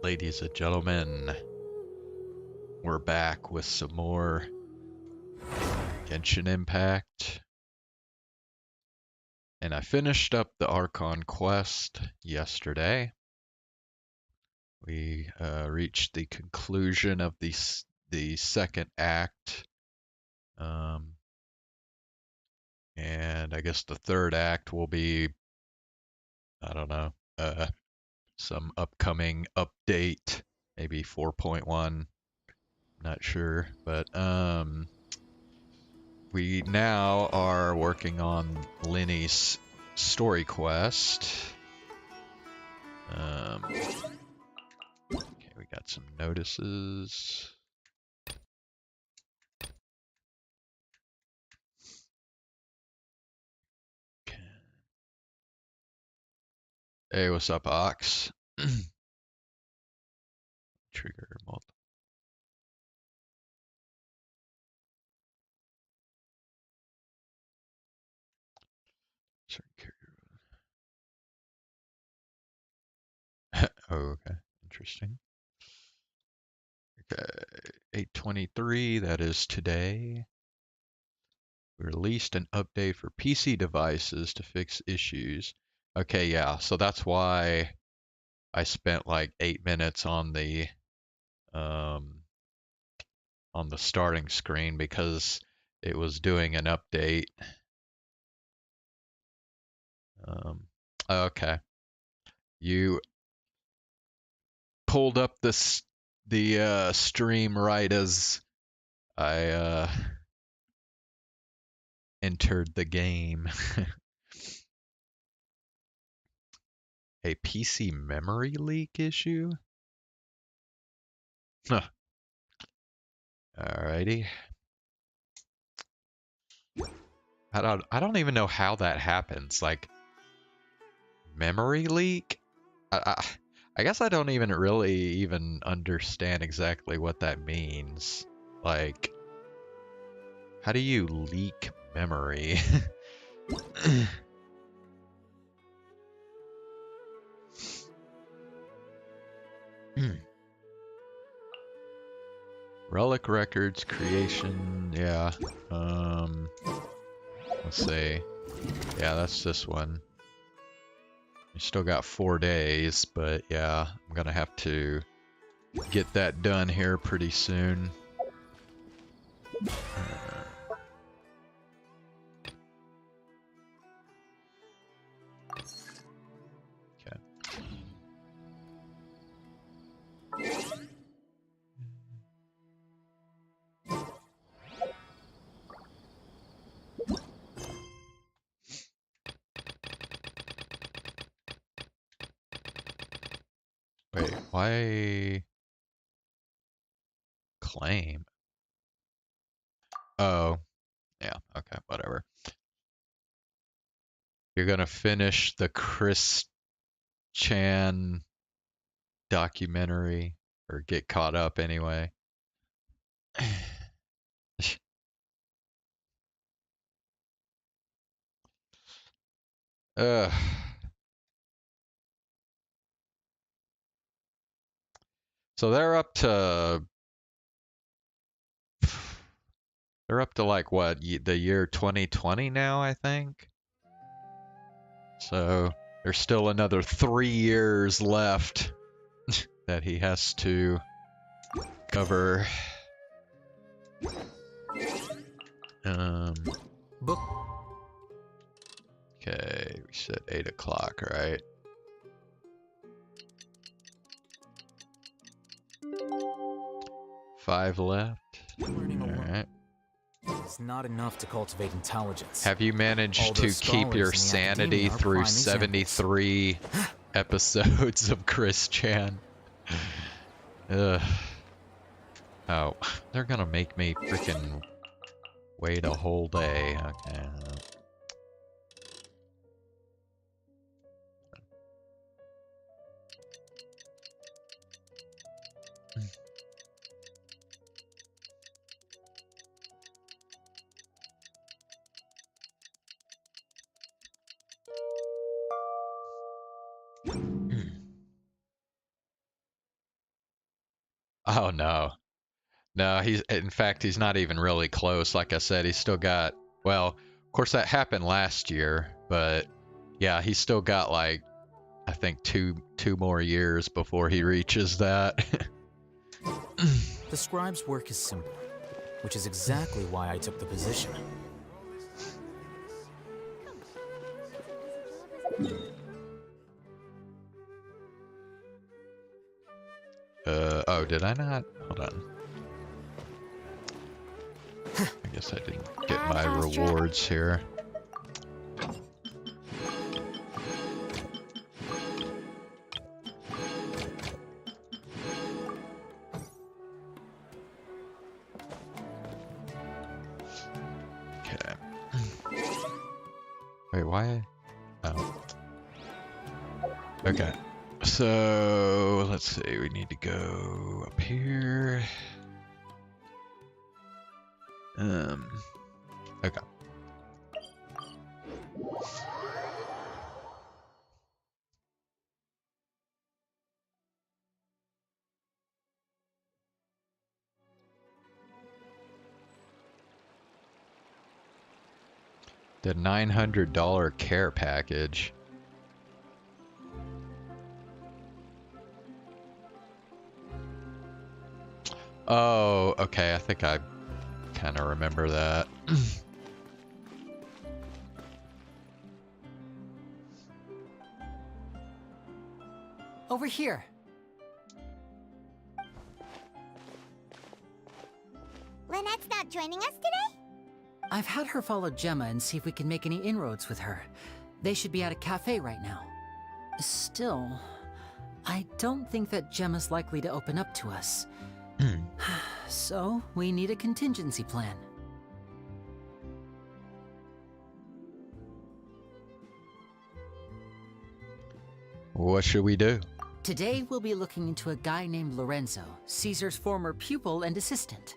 ladies and gentlemen. We're back with some more GENSHIN IMPACT. And I finished up the Archon quest yesterday. We reached the conclusion of the second act. And I guess the third act will be, I don't know, some upcoming update, maybe 4.1, not sure. But we now are working on Lyney's story quest. Okay, we got some notices. Okay. Hey, what's up, Ox? Trigger multiple. Oh, okay. Interesting. Okay, 8/23, that is today. We released an update for PC devices to fix issues. Okay, yeah, so that's why I spent like 8 minutes on the starting screen, because it was doing an update. Okay. You pulled up the stream right as I entered the game. A PC memory leak issue? Huh. Alrighty. I don't even know how that happens. Like, memory leak? I guess I don't even really understand exactly what that means. Like, how do you leak memory? Relic records creation, yeah. Let's see. Yeah, that's this one. We still got 4 days, but yeah, I'm gonna have to get that done here pretty soon. Okay. Wait, why claim? Oh, yeah, okay, whatever. You're gonna finish the Chris Chan documentary, or get caught up anyway. Ugh. So they're up to like what, the year 2020 now, I think. So there's still another 3 years left that he has to cover. Book. Okay, we said 8 o'clock, right? Five left. Alright. It's not enough to cultivate intelligence. Have you managed to keep your sanity through 73 episodes of Chris Chan? Ugh. Oh, they're gonna make me freaking wait a whole day. Okay. Oh no. No, he's in fact he's not even really close. Like I said, he's still got, well, of course that happened last year, but yeah, he's still got like I think two more years before he reaches that. The scribe's work is simple, which is exactly why I took the position. Oh, did I not? Hold on. I guess I didn't get my rewards here. Okay. Wait, why? Oh. Okay. So, let's see. We need to go up here. Okay. The $900 care package. Oh, okay. I think I kind of remember that. Over here. Lynette's not joining us today? I've had her follow Gemma and see if we can make any inroads with her. They should be at a cafe right now. Still, I don't think that Gemma's likely to open up to us. So, we need a contingency plan. What should we do? Today, we'll be looking into a guy named Lorenzo, Caesar's former pupil and assistant.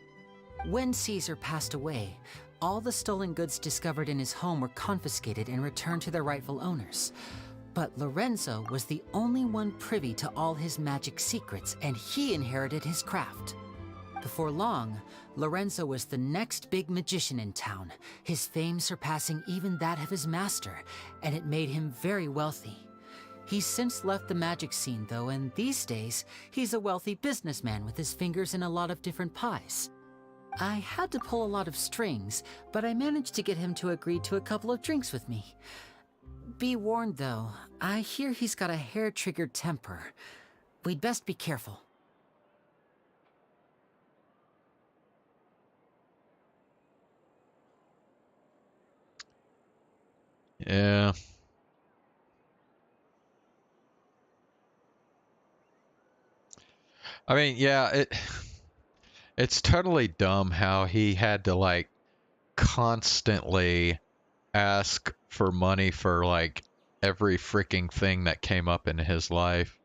When Caesar passed away, all the stolen goods discovered in his home were confiscated and returned to their rightful owners. But Lorenzo was the only one privy to all his magic secrets, and he inherited his craft. Before long, Lorenzo was the next big magician in town, his fame surpassing even that of his master, and it made him very wealthy. He's since left the magic scene, though, and these days, he's a wealthy businessman with his fingers in a lot of different pies. I had to pull a lot of strings, but I managed to get him to agree to a couple of drinks with me. Be warned, though, I hear he's got a hair-triggered temper. We'd best be careful. Yeah. I mean, yeah, it's totally dumb how he had to like constantly ask for money for like every freaking thing that came up in his life.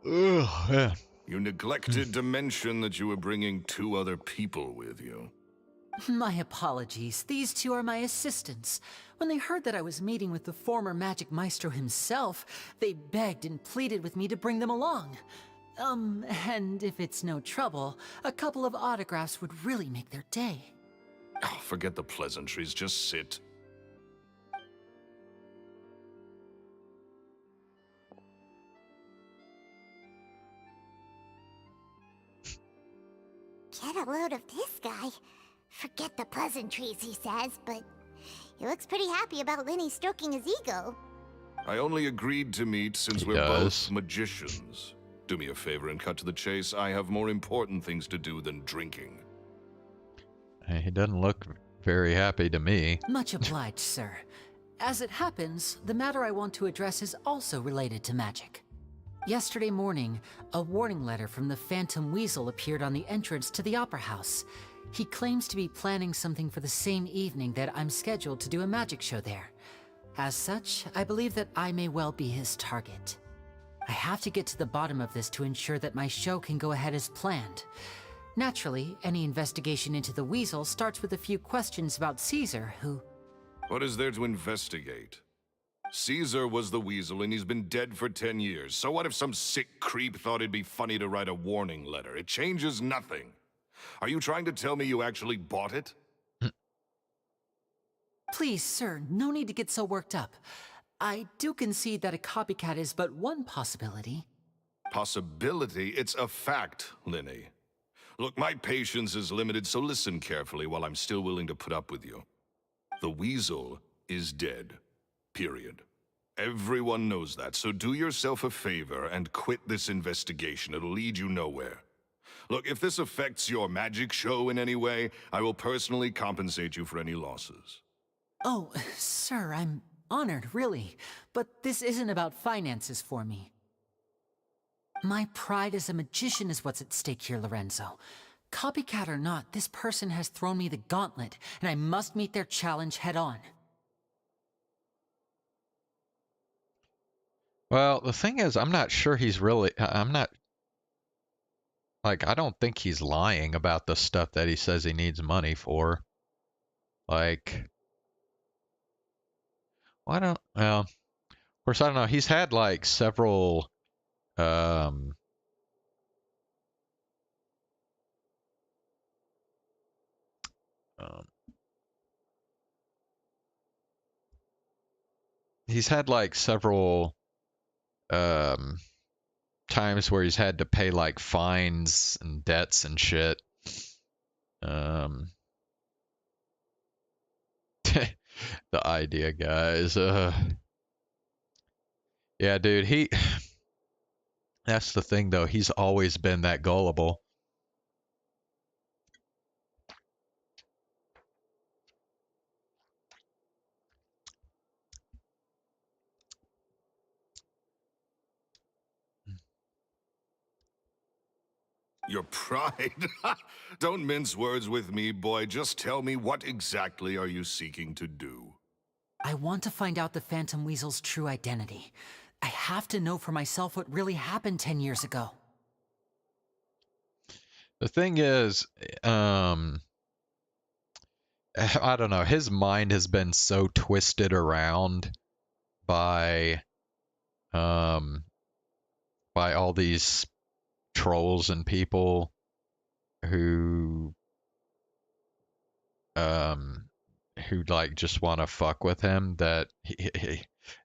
Ugh, man. You neglected to mention that you were bringing 2 other people with you. My apologies. These two are my assistants. When they heard that I was meeting with the former magic maestro himself, they begged and pleaded with me to bring them along. And if it's no trouble, a couple of autographs would really make their day. Oh, forget the pleasantries, just sit. Get a load of this guy. Forget the pleasantries, he says, but he looks pretty happy about Lyney stroking his ego. I only agreed to meet since He we're does. both magicians. Do me a favor and cut to the chase. I have more important things to do than drinking. He doesn't look very happy to me. Much obliged, sir. As it happens, the matter I want to address is also related to magic. Yesterday morning, a warning letter from the Phantom Weasel appeared on the entrance to the Opera House. He claims to be planning something for the same evening that I'm scheduled to do a magic show there. As such, I believe that I may well be his target. I have to get to the bottom of this to ensure that my show can go ahead as planned. Naturally, any investigation into the Weasel starts with a few questions about Caesar, who... What is there to investigate? Caesar was the Weasel, and he's been dead for 10 years. So what if some sick creep thought it'd be funny to write a warning letter? It changes nothing. Are you trying to tell me you actually bought it? Please, sir, no need to get so worked up. I do concede that a copycat is but one possibility. Possibility? It's a fact, Lyney. Look, my patience is limited, so listen carefully while I'm still willing to put up with you. The Weasel is dead. Period. Everyone knows that, so do yourself a favor and quit this investigation. It'll lead you nowhere. Look, if this affects your magic show in any way, I will personally compensate you for any losses. Oh, sir, I'm honored, really. But this isn't about finances for me. My pride as a magician is what's at stake here, Lorenzo. Copycat or not, this person has thrown me the gauntlet, and I must meet their challenge head on. Well, the thing is, I'm not sure he's really. I'm not. Like, I don't think he's lying about the stuff that he says he needs money for. Like, well, of course, I don't know. He's had like several. Um, um, he's had like several times where he's had to pay like fines and debts and shit. Um, the idea, guys. Yeah, dude. That's the thing, though. He's always been that gullible. Your pride? Don't mince words with me, boy. Just tell me, what exactly are you seeking to do? I want to find out the Phantom Weasel's true identity. I have to know for myself what really happened 10 years ago. The thing is, I don't know. His mind has been so twisted around by all these trolls and people who like just want to fuck with him that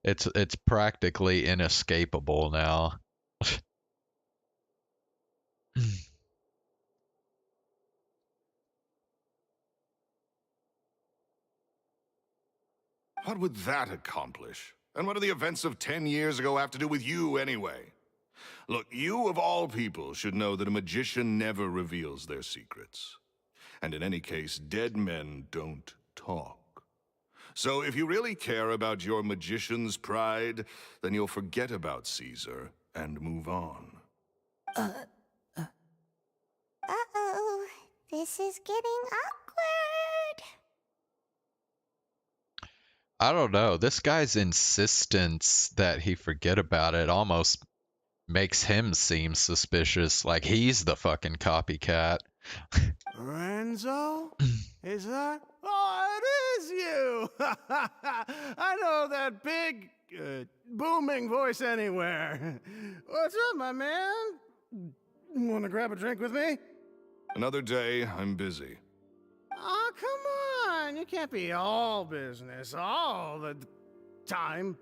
it's practically inescapable now. What would that accomplish? And what do the events of 10 years ago have to do with you, anyway? Look, you of all people should know that a magician never reveals their secrets. And in any case, dead men don't talk. So if you really care about your magician's pride, then you'll forget about Caesar and move on. Uh-oh. This is getting awkward. I don't know. This guy's insistence that he forget about it almost makes him seem suspicious, like he's the fucking copycat. Lorenzo? Is that? Oh, it is you! I know that big, booming voice anywhere. What's up, my man? Want to grab a drink with me? Another day, I'm busy. Oh, come on. You can't be all business all the time.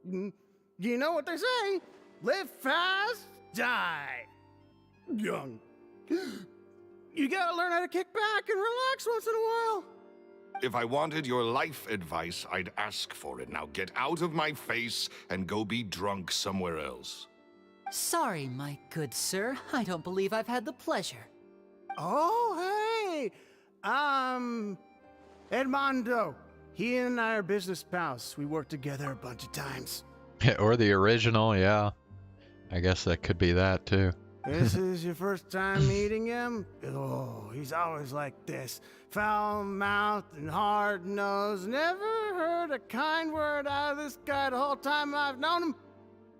You know what they say? Live fast, die young. You gotta learn how to kick back and relax once in a while. If I wanted your life advice, I'd ask for it. Now get out of my face and go be drunk somewhere else. Sorry, my good sir. I don't believe I've had the pleasure. Oh, hey. Edmondo. He and I are business pals. We worked together a bunch of times. Or the original, yeah. I guess that could be that too. This is your first time meeting him? Oh, he's always like this. Foul-mouthed and hard-nosed. Never heard a kind word out of this guy the whole time I've known him.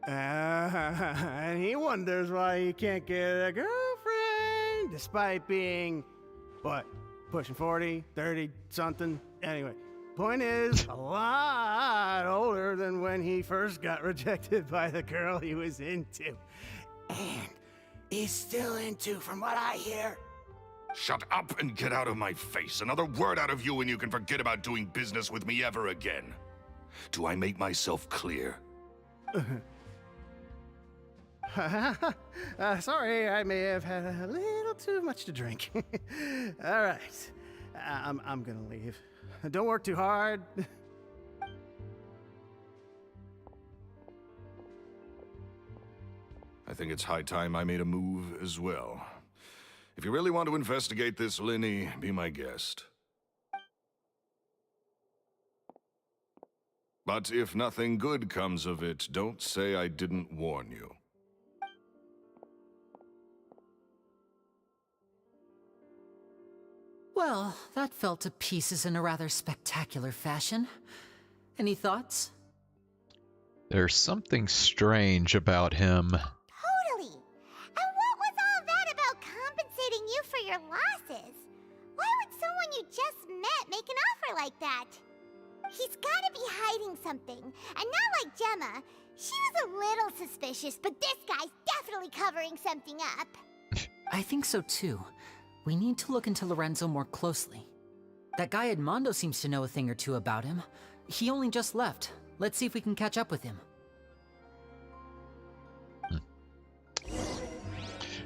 And he wonders why he can't get a girlfriend, despite being, what, pushing 40, 30, something? Anyway, point is, a lot older than when he first got rejected by the girl he was into. And he's still into, from what I hear. Shut up and get out of my face. Another word out of you and you can forget about doing business with me ever again. Do I make myself clear? Sorry, I may have had a little too much to drink. All right, I'm gonna leave. Don't work too hard. I think it's high time I made a move as well. If you really want to investigate this, Lyney, be my guest. But if nothing good comes of it, don't say I didn't warn you. Well, that fell to pieces in a rather spectacular fashion. Any thoughts? There's something strange about him. Totally. And what was all that about compensating you for your losses? Why would someone you just met make an offer like that? He's gotta be hiding something. And not like Gemma. She was a little suspicious, but this guy's definitely covering something up. I think so too. We need to look into Lorenzo more closely. That guy Edmondo seems to know a thing or two about him. He only just left. Let's see if we can catch up with him.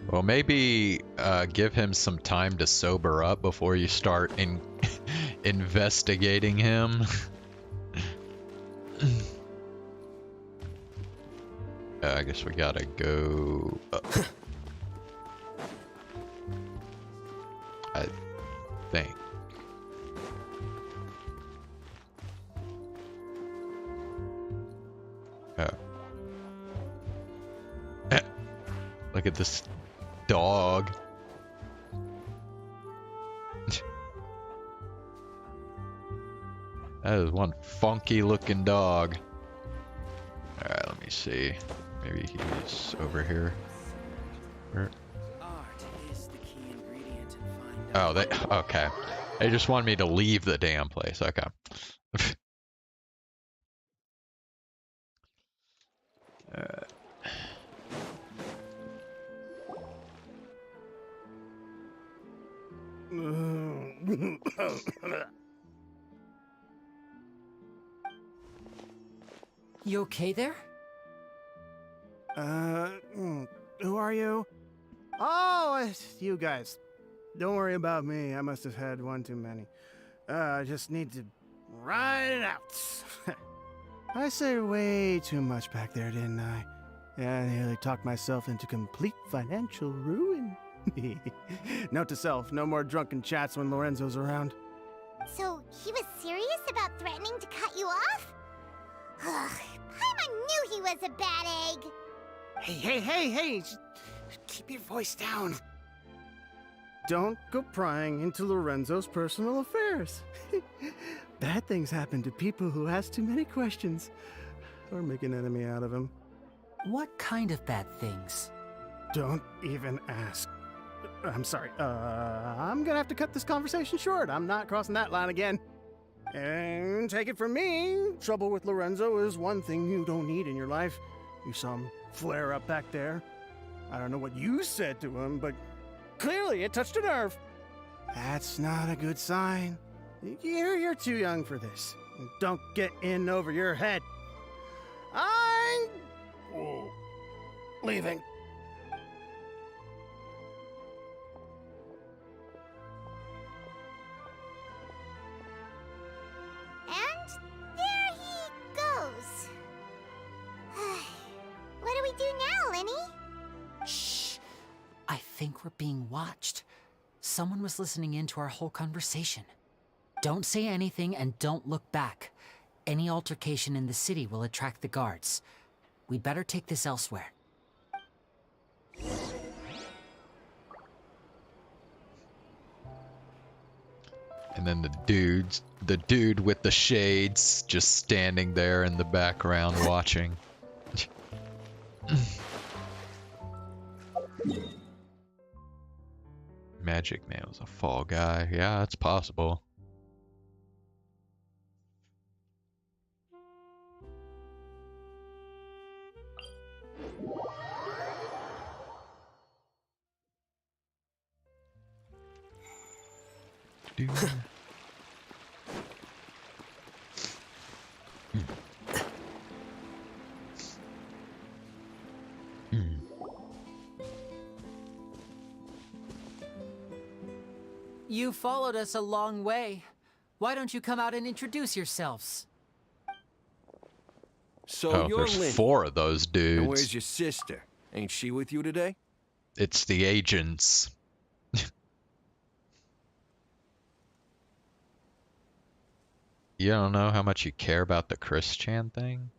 Well, maybe give him some time to sober up before you start investigating him. I guess we gotta go up. I think. Oh. Look at this dog. That is one funky looking dog. Alright, let me see. Maybe he's over here. Where? Oh, okay. They just want me to leave the damn place. Okay. You okay there? Who are you? Oh, it's you guys. Don't worry about me. I must have had one too many. I just need to ride it out. I said way too much back there, didn't I? Yeah, I nearly talked myself into complete financial ruin. Note to self, no more drunken chats when Lorenzo's around. So, he was serious about threatening to cut you off? Ugh, Paimon knew he was a bad egg. Hey, just keep your voice down. Don't go prying into Lorenzo's personal affairs. Bad things happen to people who ask too many questions or make an enemy out of him. What kind of bad things? Don't even ask. I'm sorry. I'm gonna have to cut this conversation short. I'm not crossing that line again. And take it from me, trouble with Lorenzo is one thing you don't need in your life. You saw him flare up back there. I don't know what you said to him, but clearly it touched a nerve. That's not a good sign. You're too young for this. Don't get in over your head. I'm leaving. And there he goes. What do we do now, Lyney? Shh. I think we're being watched. Someone was listening in to our whole conversation. Don't say anything and don't look back. Any altercation in the city will attract the guards. We'd better take this elsewhere. And then the dude with the shades just standing there in the background watching. Magic Man was a fall guy. Yeah, it's possible. Dude. You followed us a long way. Why don't you come out and introduce yourselves? So Oh, you're there's Lyney. 4 of those dudes. And where's your sister? Ain't she with you today? It's the agents. You don't know how much you care about the Chris Chan thing?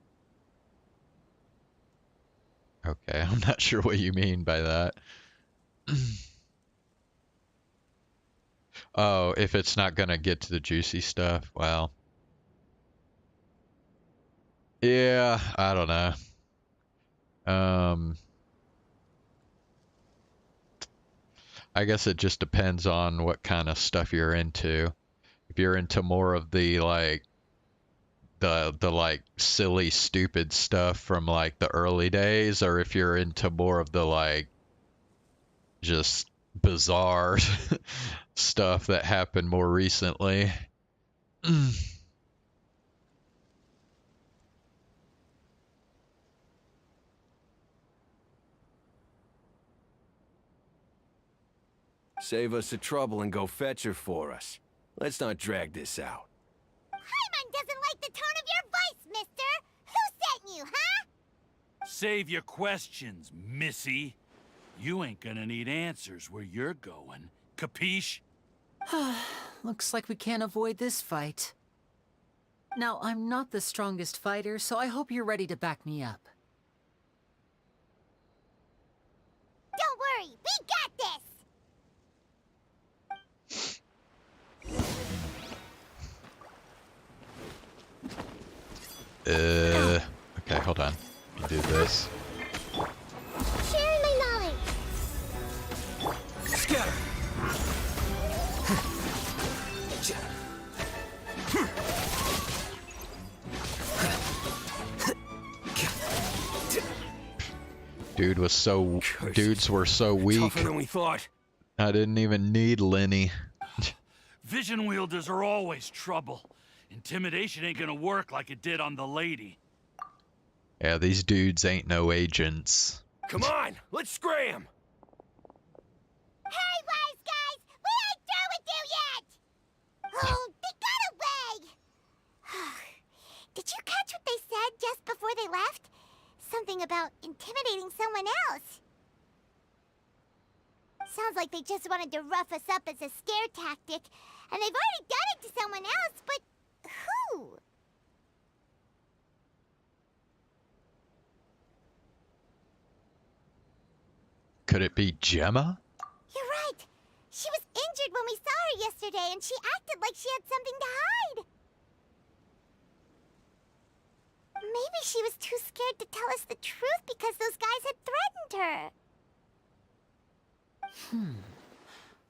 Okay, I'm not sure what you mean by that. Oh, if it's not gonna get to the juicy stuff, well. Yeah, I don't know. I guess it just depends on what kind of stuff you're into. If you're into more of the like the like silly stupid stuff from like the early days, or if you're into more of the like just bizarre stuff that happened more recently. Save us the trouble and go fetch her for us. Let's not drag this out. Paimon doesn't like the tone of your voice, mister! Who sent you, huh? Save your questions, missy. You ain't gonna need answers where you're going. Capiche? Looks like we can't avoid this fight. Now, I'm not the strongest fighter, so I hope you're ready to back me up. Don't worry, we got this! Okay, hold on. You do this. Share my knowledge! Scatter! Dudes were so weak. Tougher than we thought. I didn't even need Lyney. Vision wielders are always trouble. Intimidation ain't gonna work like it did on the lady. Yeah, these dudes ain't no agents. Come on, let's scram! Hey, wise guys! We ain't through with you yet! Oh, they got away! Did you catch what they said just before they left? Something about intimidating someone else. Sounds like they just wanted to rough us up as a scare tactic, and they've already done it to someone else, but who? Could it be Gemma? You're right. She was injured when we saw her yesterday, and she acted like she had something to hide. Maybe she was too scared to tell us the truth because those guys had threatened her.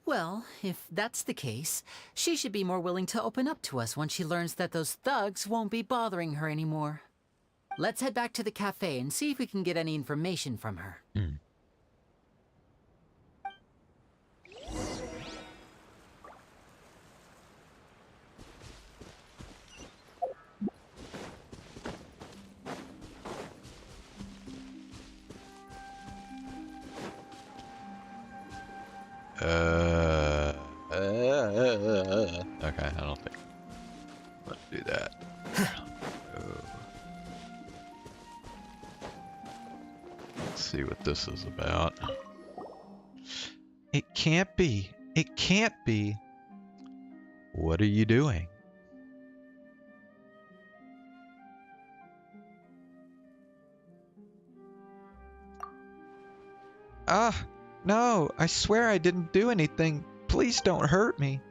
Well, if that's the case, she should be more willing to open up to us once she learns that those thugs won't be bothering her anymore. Let's head back to the cafe and see if we can get any information from her. Okay, I don't think. Let's do that. Let's see what this is about. It can't be. It can't be. What are you doing? No, I swear I didn't do anything. Please don't hurt me.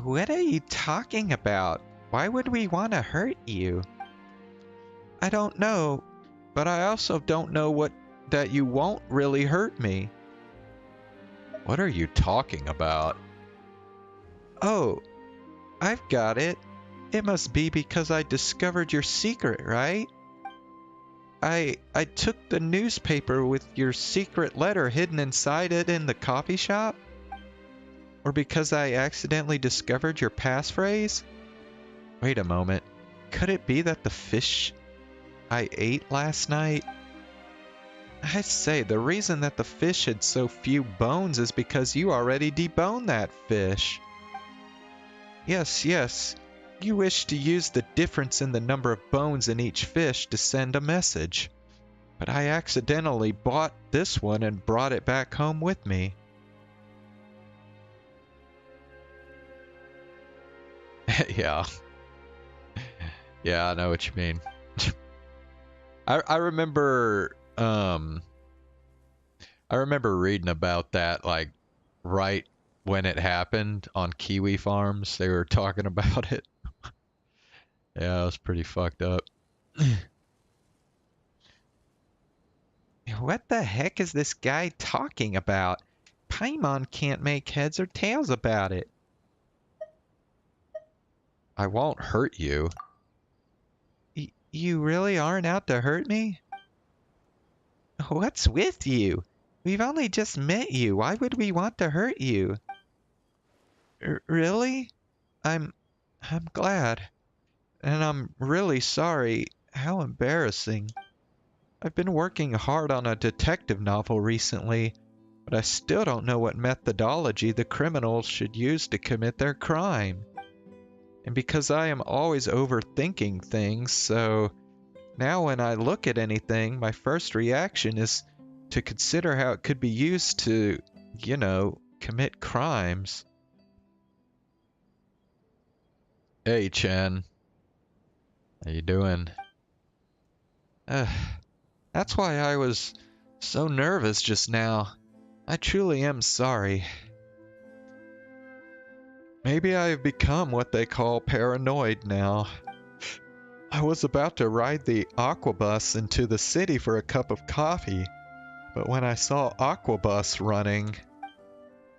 What are you talking about? Why would we want to hurt you? I don't know, but I also don't know that you won't really hurt me. What are you talking about? Oh, I've got it. It must be because I discovered your secret, right? I took the newspaper with your secret letter hidden inside it in the coffee shop? Or because I accidentally discovered your passphrase? Wait a moment. Could it be that the fish I ate last night? I say, the reason that the fish had so few bones is because you already deboned that fish. Yes. You wish to use the difference in the number of bones in each fish to send a message. But I accidentally bought this one and brought it back home with me. Yeah. Yeah, I know what you mean. I remember reading about that, like, right when it happened on Kiwi Farms. They were talking about it. Yeah, it was pretty fucked up. What the heck is this guy talking about? Paimon can't make heads or tails about it. I won't hurt you. You really aren't out to hurt me? What's with you? We've only just met you. Why would we want to hurt you? Really? I'm glad. And I'm really sorry. How embarrassing. I've been working hard on a detective novel recently, but I still don't know what methodology the criminals should use to commit their crime. And because I am always overthinking things, so now when I look at anything, my first reaction is to consider how it could be used to, commit crimes. Hey, Chen. How you doing? That's why I was so nervous just now. I truly am sorry. Maybe I have become what they call paranoid now. I was about to ride the Aquabus into the city for a cup of coffee, but when I saw Aquabus running,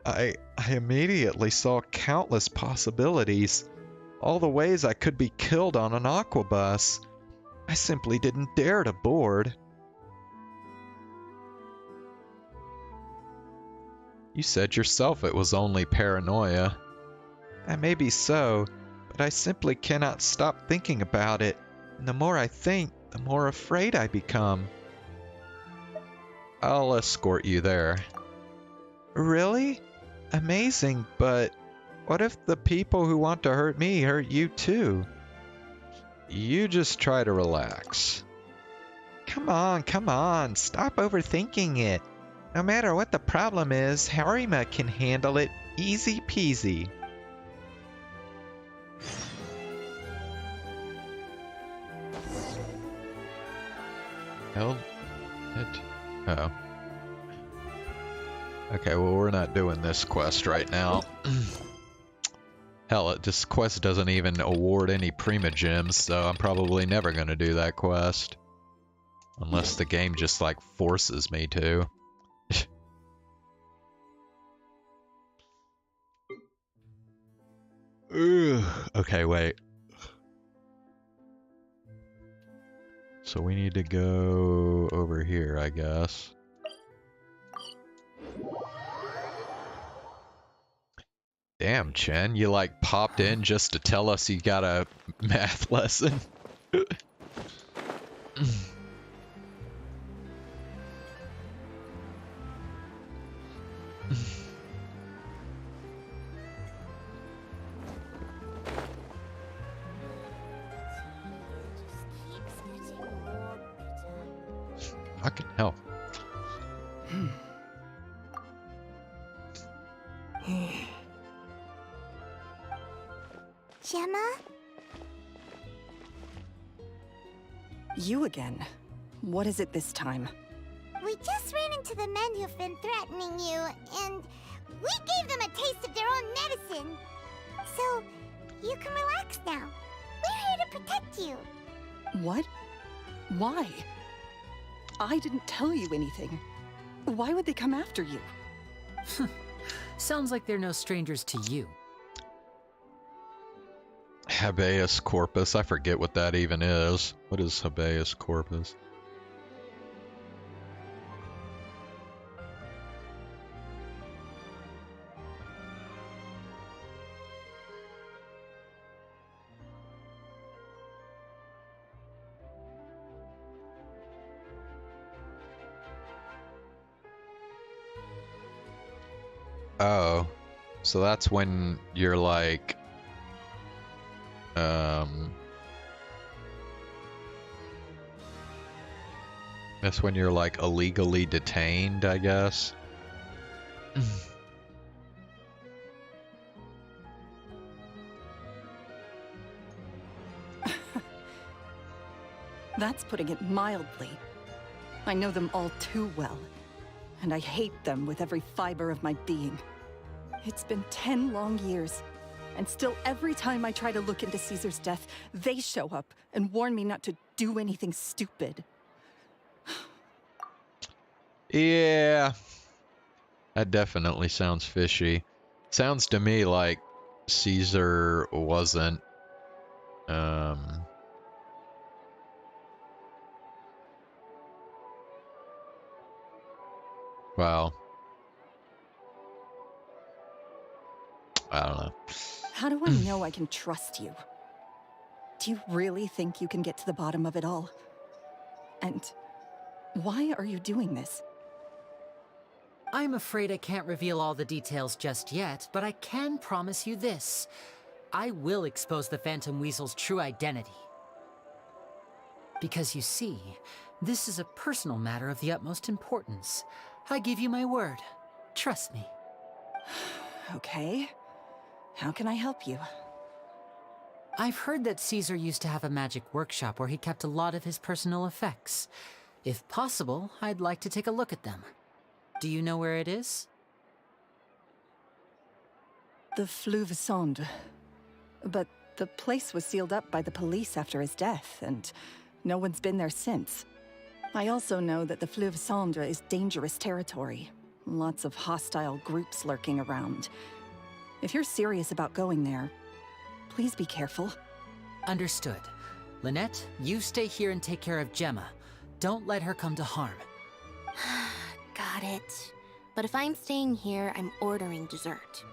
I immediately saw countless possibilities. All the ways I could be killed on an Aquabus. I simply didn't dare to board. You said yourself it was only paranoia. That may be so, but I simply cannot stop thinking about it, and the more I think, the more afraid I become. I'll escort you there. Really? Amazing, but what if the people who want to hurt me hurt you too? You just try to relax. Come on, stop overthinking it. No matter what the problem is, Harima can handle it easy peasy. Held it? Oh. Okay, well, we're not doing this quest right now. Hell, this quest doesn't even award any Prima Gems, so I'm probably never gonna do that quest. Unless the game just, like, forces me to. Okay, wait. So we need to go over here, I guess. Damn, Chen, you like popped in just to tell us you got a math lesson? Fucking hell. Gemma? You again. What is it this time? We just ran into the men who've been threatening you, and we gave them a taste of their own medicine. So, you can relax now. We're here to protect you. What? Why? I didn't tell you anything. Why would they come after you? Sounds like they're no strangers to you. Habeas corpus. I forget what that even is. What is habeas corpus? Oh, so that's when you're like, that's when you're like illegally detained, I guess. That's putting it mildly. I know them all too well, and I hate them with every fiber of my being. It's been 10 long years, and still every time I try to look into Caesar's death, they show up and warn me not to do anything stupid. Yeah, that definitely sounds fishy. Sounds to me like Caesar wasn't, well, I don't know. How do I know I can trust you? Do you really think you can get to the bottom of it all? And why are you doing this? I'm afraid I can't reveal all the details just yet, but I can promise you this. I will expose the Phantom Weasel's true identity. Because you see, this is a personal matter of the utmost importance. I give you my word. Trust me. Okay. How can I help you? I've heard that Caesar used to have a magic workshop where he kept a lot of his personal effects. If possible, I'd like to take a look at them. Do you know where it is? The Fleuve Cendre. But the place was sealed up by the police after his death, and no one's been there since. I also know that the Fleuve Cendre is dangerous territory. Lots of hostile groups lurking around. If you're serious about going there, please be careful. Understood. Lynette, you stay here and take care of Gemma. Don't let her come to harm. Got it. But if I'm staying here, I'm ordering dessert.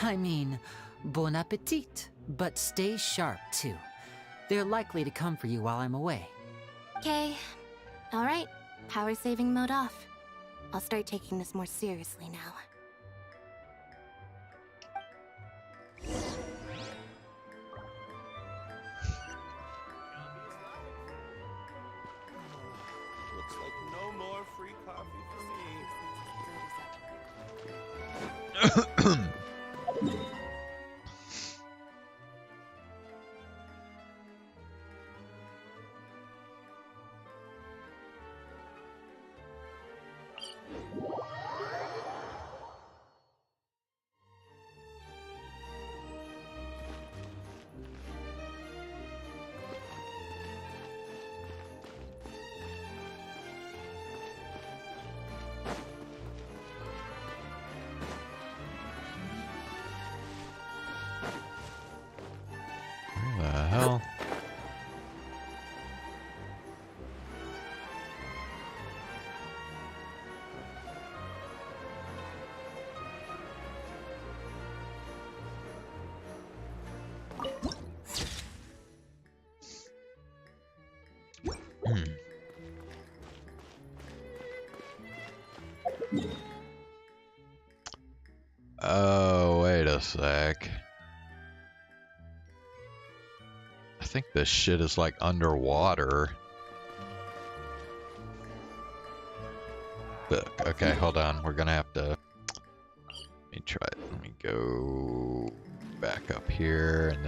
I mean, bon appetit. But stay sharp, too. They're likely to come for you while I'm away. Okay. Alright. Power saving mode off. I'll start taking this more seriously now. Looks like no more free coffee for me. What the hell? Oh, wait a sec. I think this shit is like underwater. But, okay, hold on. We're gonna have to... Let me try it. Let me go back up here and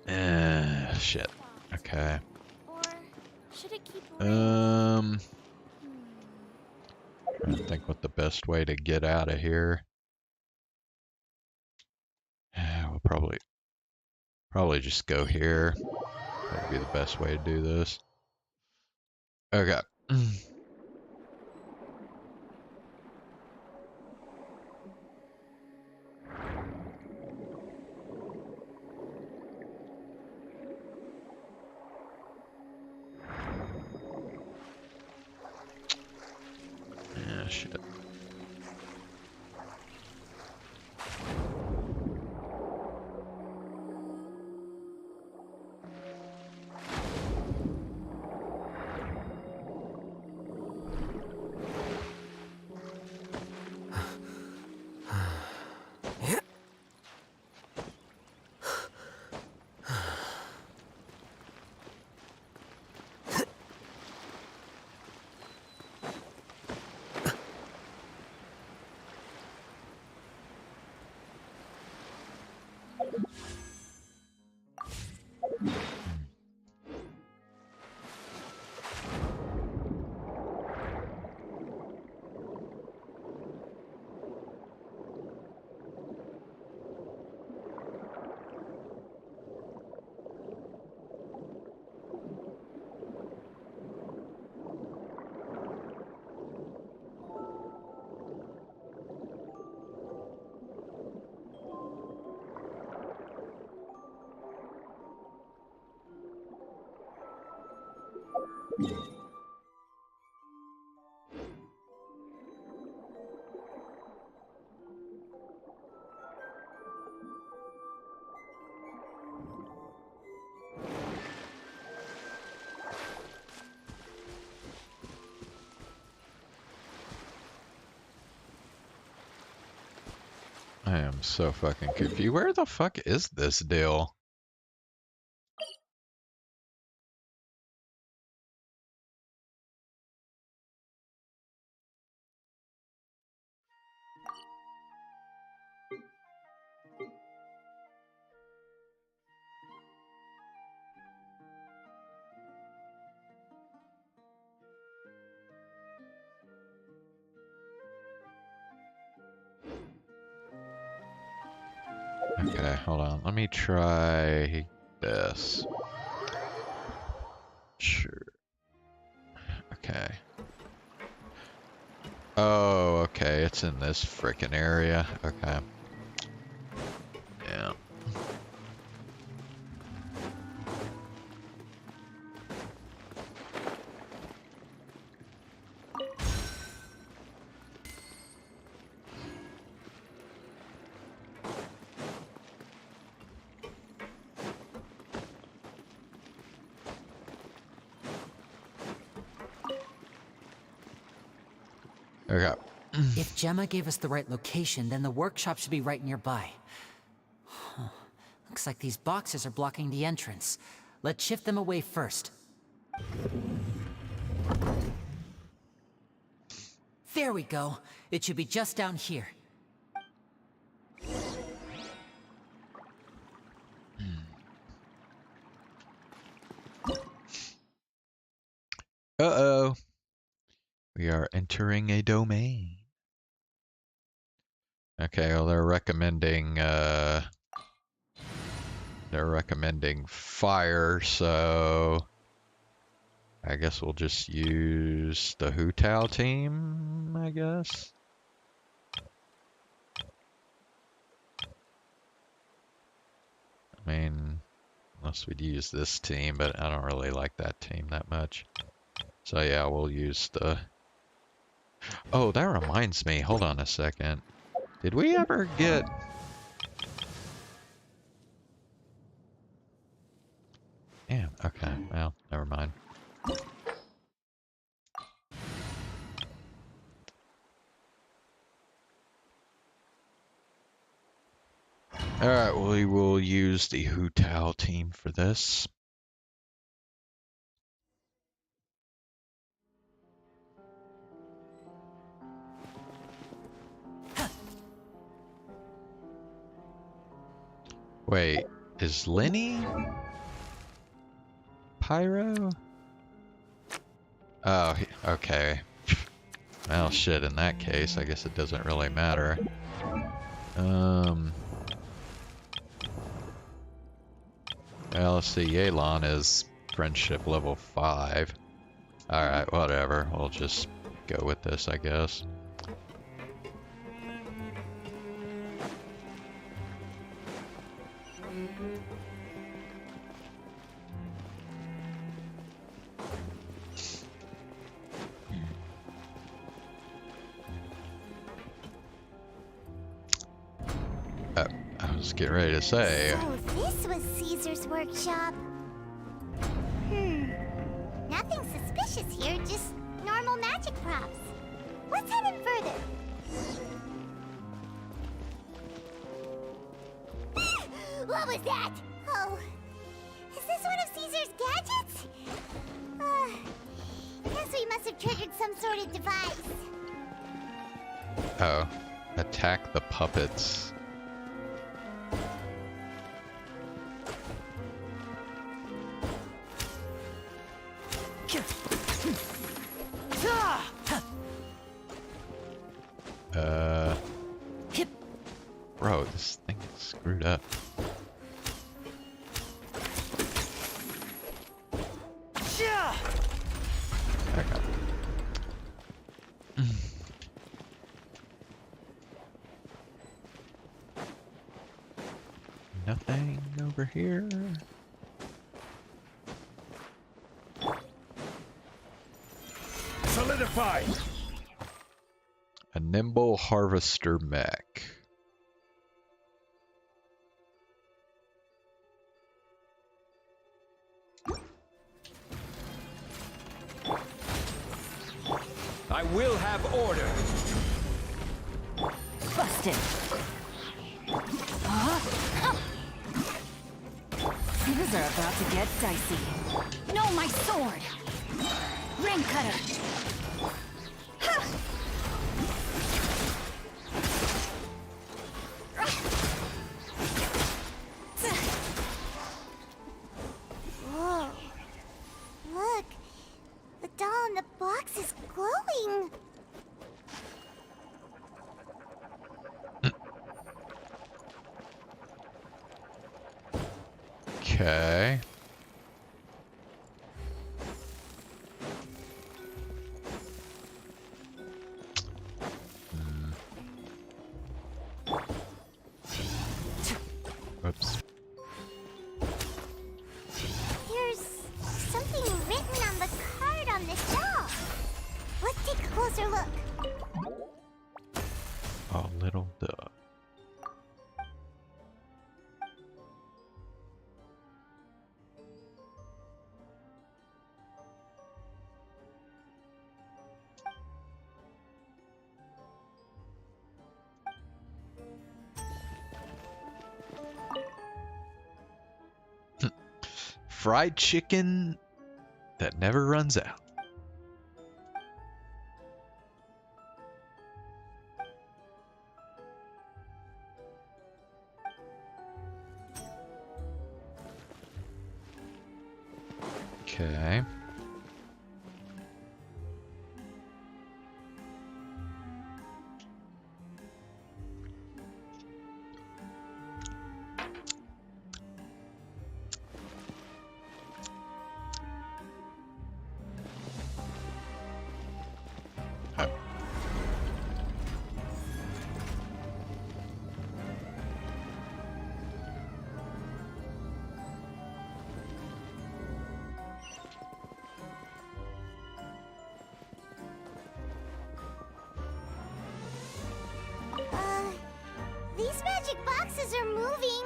then... shit. Okay. Should it keep I think what the best way to get out of here. We'll probably just go here. Probably be the best way to do this. Okay. Yeah, shit. I am so fucking confused. Where the fuck is this deal? Okay, hold on. Let me try this. Sure. Okay. Oh, okay. It's in this frickin' area. Okay. Yeah. Okay. If Gemma gave us the right location, then the workshop should be right nearby. Huh. Looks like these boxes are blocking the entrance. Let's shift them away first. There we go. It should be just down here. Uh-oh. We are entering a domain. Okay, well they're recommending fire, so I guess we'll just use the Hu Tao team, I guess. I mean, unless we'd use this team, but I don't really like that team that much. So yeah, we'll use the... Oh, that reminds me. Hold on a second. Did we ever get... Damn, okay. Well, never mind. Alright, we will use the Hu Tao team for this. Wait, is Lyney Pyro? Oh, okay. Well, shit, in that case, I guess it doesn't really matter. Well, let's see, Yelan is friendship level 5. Alright, whatever. We'll just go with this, I guess. I was getting ready to say. So this was Caesar's workshop. Nothing suspicious here, just normal magic props. Let's head in further. What was that? Oh, is this one of Caesar's gadgets? Guess we must have triggered some sort of device. Oh, attack the puppets. Bro, this thing is screwed up. There we go. Nothing over here. Solidify! A nimble harvester mech. I will have order. Busted. Things are about to get dicey. No, my sword! Rain cutter! Whoa. Look, the doll in the box is glowing. Okay. Whoops. There's something written on the card on this doll. Let's take a closer look. Oh, little duck. Fried chicken that never runs out. Okay. These magic boxes are moving.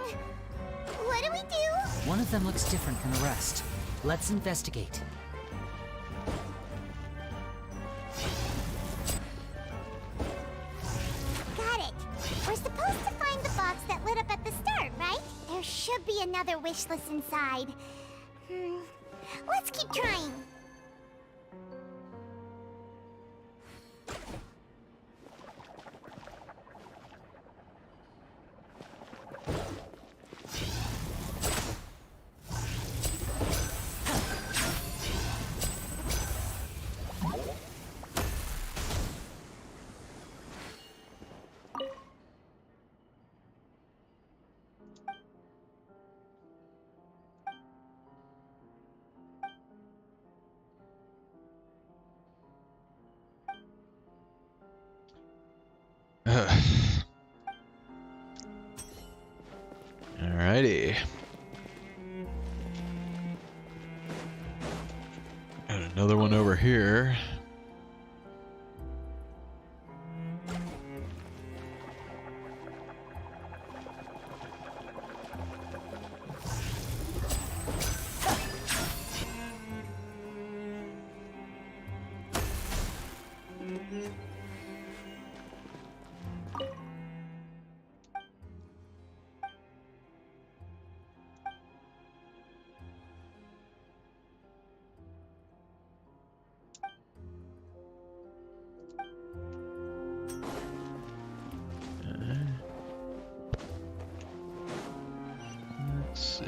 What do we do? One of them looks different from the rest. Let's investigate. Got it. We're supposed to find the box that lit up at the start, right? There should be another wish list inside. Let's keep trying. Alrighty. Got another one over here. Let's see.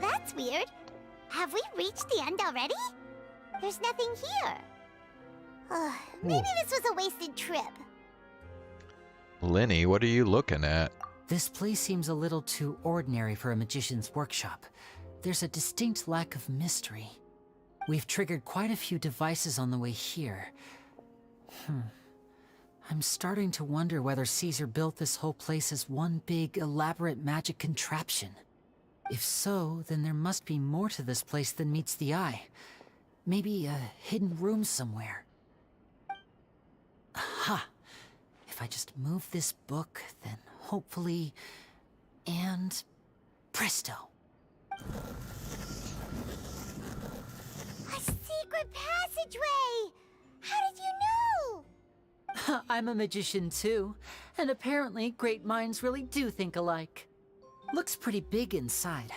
That's weird. Have we reached the end already? There's nothing here. Maybe this was a wasted trip. Lyney, what are you looking at? This place seems a little too ordinary for a magician's workshop. There's a distinct lack of mystery. We've triggered quite a few devices on the way here. I'm starting to wonder whether Caesar built this whole place as one big, elaborate magic contraption. If so, then there must be more to this place than meets the eye. Maybe a hidden room somewhere. Aha! If I just move this book, then hopefully... and... presto! A secret passageway! How did you know? I'm a magician too, and apparently great minds really do think alike. Looks pretty big inside.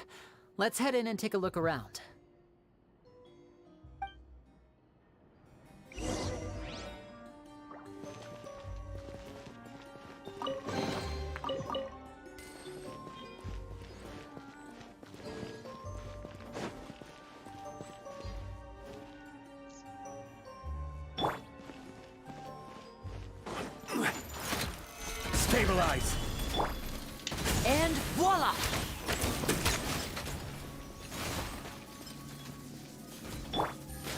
Let's head in and take a look around. Stabilize! And voila!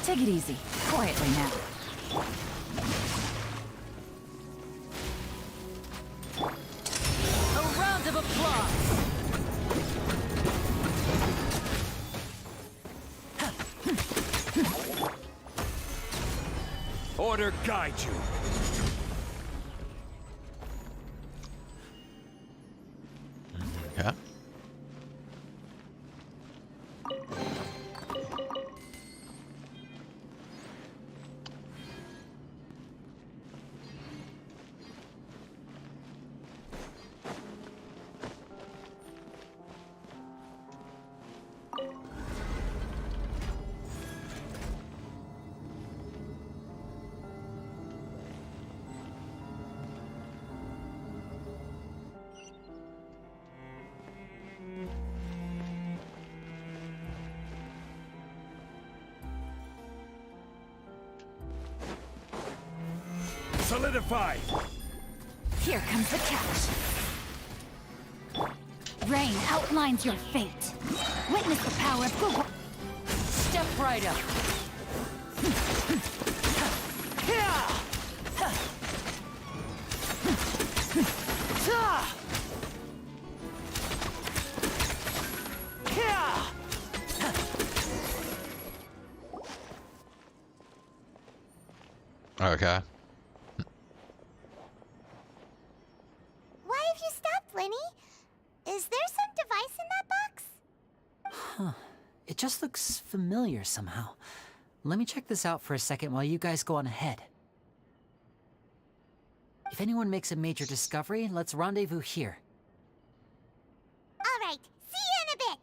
Take it easy. Quietly now. A round of applause! Order guide you. Yeah. Solidify! Here comes the catch. Rain outlines your fate. Witness the power of Google. Step right up. Okay. Why have you stopped, Lyney? Is there some device in that box? Huh. It just looks familiar somehow. Let me check this out for a second while you guys go on ahead. If anyone makes a major discovery, let's rendezvous here. All right, see you in a bit.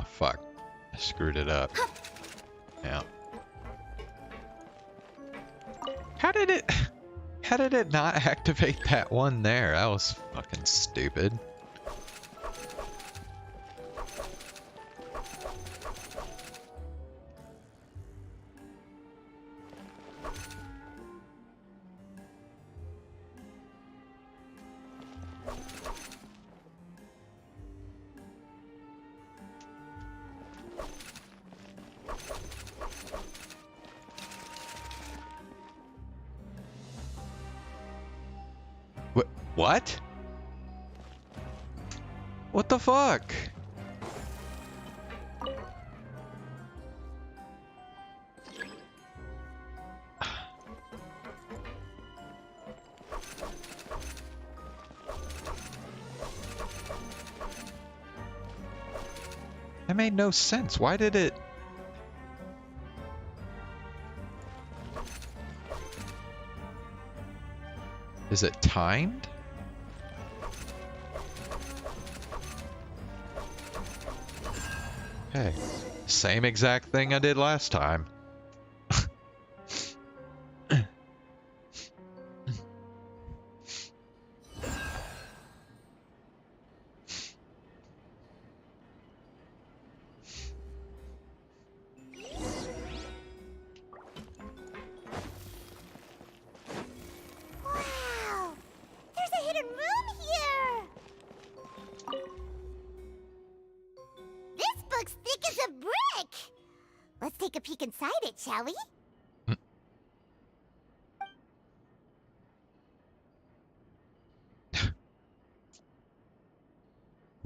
Ah, fuck. I screwed it up. Yeah. How did it not activate that one there? That was fucking stupid. What? What the fuck? That made no sense. Why did it... Is it timed? Hey, same exact thing I did last time. Wow! There's a hidden room here! This book's thick as a brick! Let's take a peek inside it, shall we?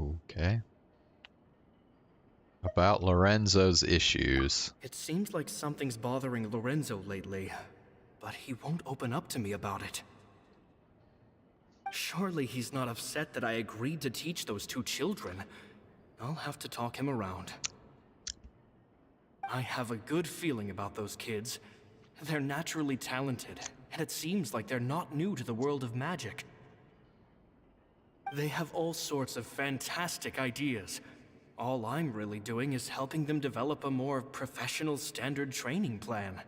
Okay. About Lorenzo's issues. It seems like something's bothering Lorenzo lately, but he won't open up to me about it. Surely he's not upset that I agreed to teach those two children. I'll have to talk him around. I have a good feeling about those kids. They're naturally talented, and it seems like they're not new to the world of magic. They have all sorts of fantastic ideas. All I'm really doing is helping them develop a more professional standard training plan.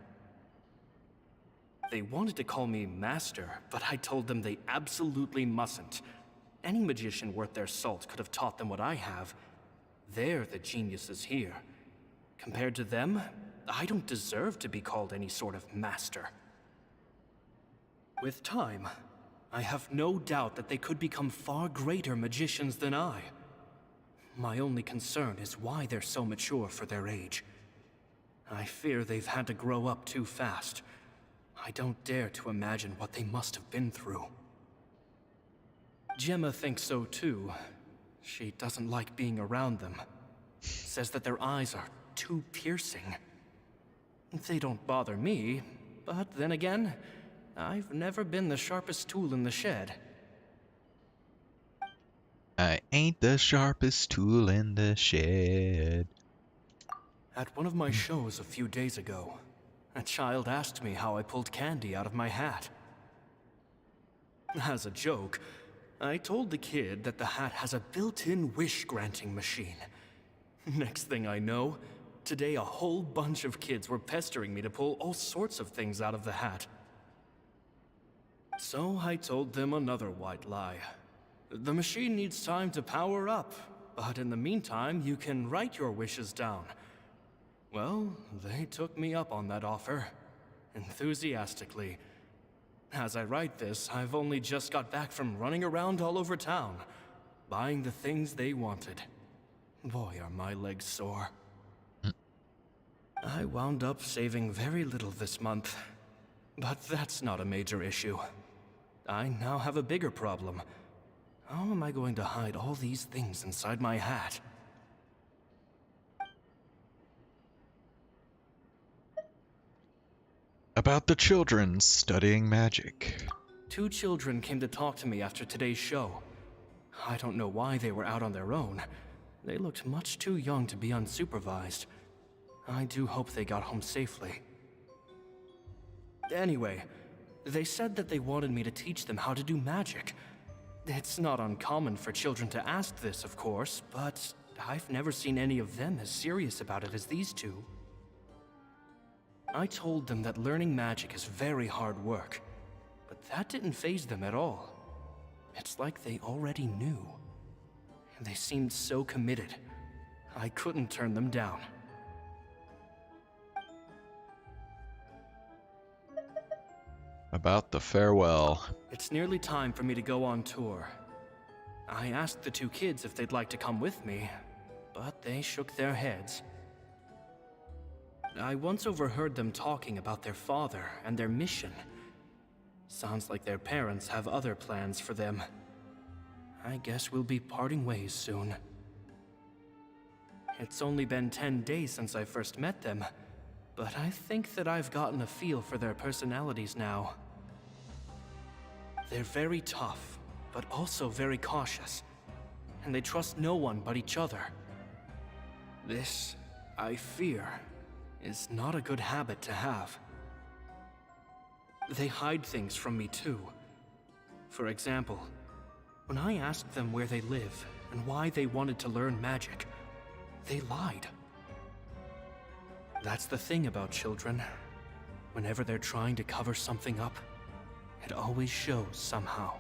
They wanted to call me Master, but I told them they absolutely mustn't. Any magician worth their salt could have taught them what I have. They're the geniuses here. Compared to them, I don't deserve to be called any sort of Master. With time, I have no doubt that they could become far greater magicians than I. My only concern is why they're so mature for their age. I fear they've had to grow up too fast. I don't dare to imagine what they must have been through. Gemma thinks so too. She doesn't like being around them. Says that their eyes are too piercing. They don't bother me, but then again, I've never been the sharpest tool in the shed. I ain't the sharpest tool in the shed. At one of my shows a few days ago, a child asked me how I pulled candy out of my hat. As a joke, I told the kid that the hat has a built-in wish-granting machine. Next thing I know, today a whole bunch of kids were pestering me to pull all sorts of things out of the hat. So I told them another white lie. The machine needs time to power up, but in the meantime, you can write your wishes down. Well, they took me up on that offer, enthusiastically. As I write this, I've only just got back from running around all over town, buying the things they wanted. Boy, are my legs sore. I wound up saving very little this month, but that's not a major issue. I now have a bigger problem. How am I going to hide all these things inside my hat? About the children studying magic. Two children came to talk to me after today's show. I don't know why they were out on their own. They looked much too young to be unsupervised. I do hope they got home safely. Anyway, they said that they wanted me to teach them how to do magic. It's not uncommon for children to ask this, of course, but I've never seen any of them as serious about it as these two. I told them that learning magic is very hard work, but that didn't faze them at all. It's like they already knew. And they seemed so committed. I couldn't turn them down. About the farewell. It's nearly time for me to go on tour. I asked the two kids if they'd like to come with me, but they shook their heads. I once overheard them talking about their father and their mission. Sounds like their parents have other plans for them. I guess we'll be parting ways soon. It's only been 10 days since I first met them, but I think that I've gotten a feel for their personalities now. They're very tough, but also very cautious, and they trust no one but each other. This, I fear, is not a good habit to have. They hide things from me too. For example, when I asked them where they live and why they wanted to learn magic, they lied. That's the thing about children. Whenever they're trying to cover something up, it always shows somehow.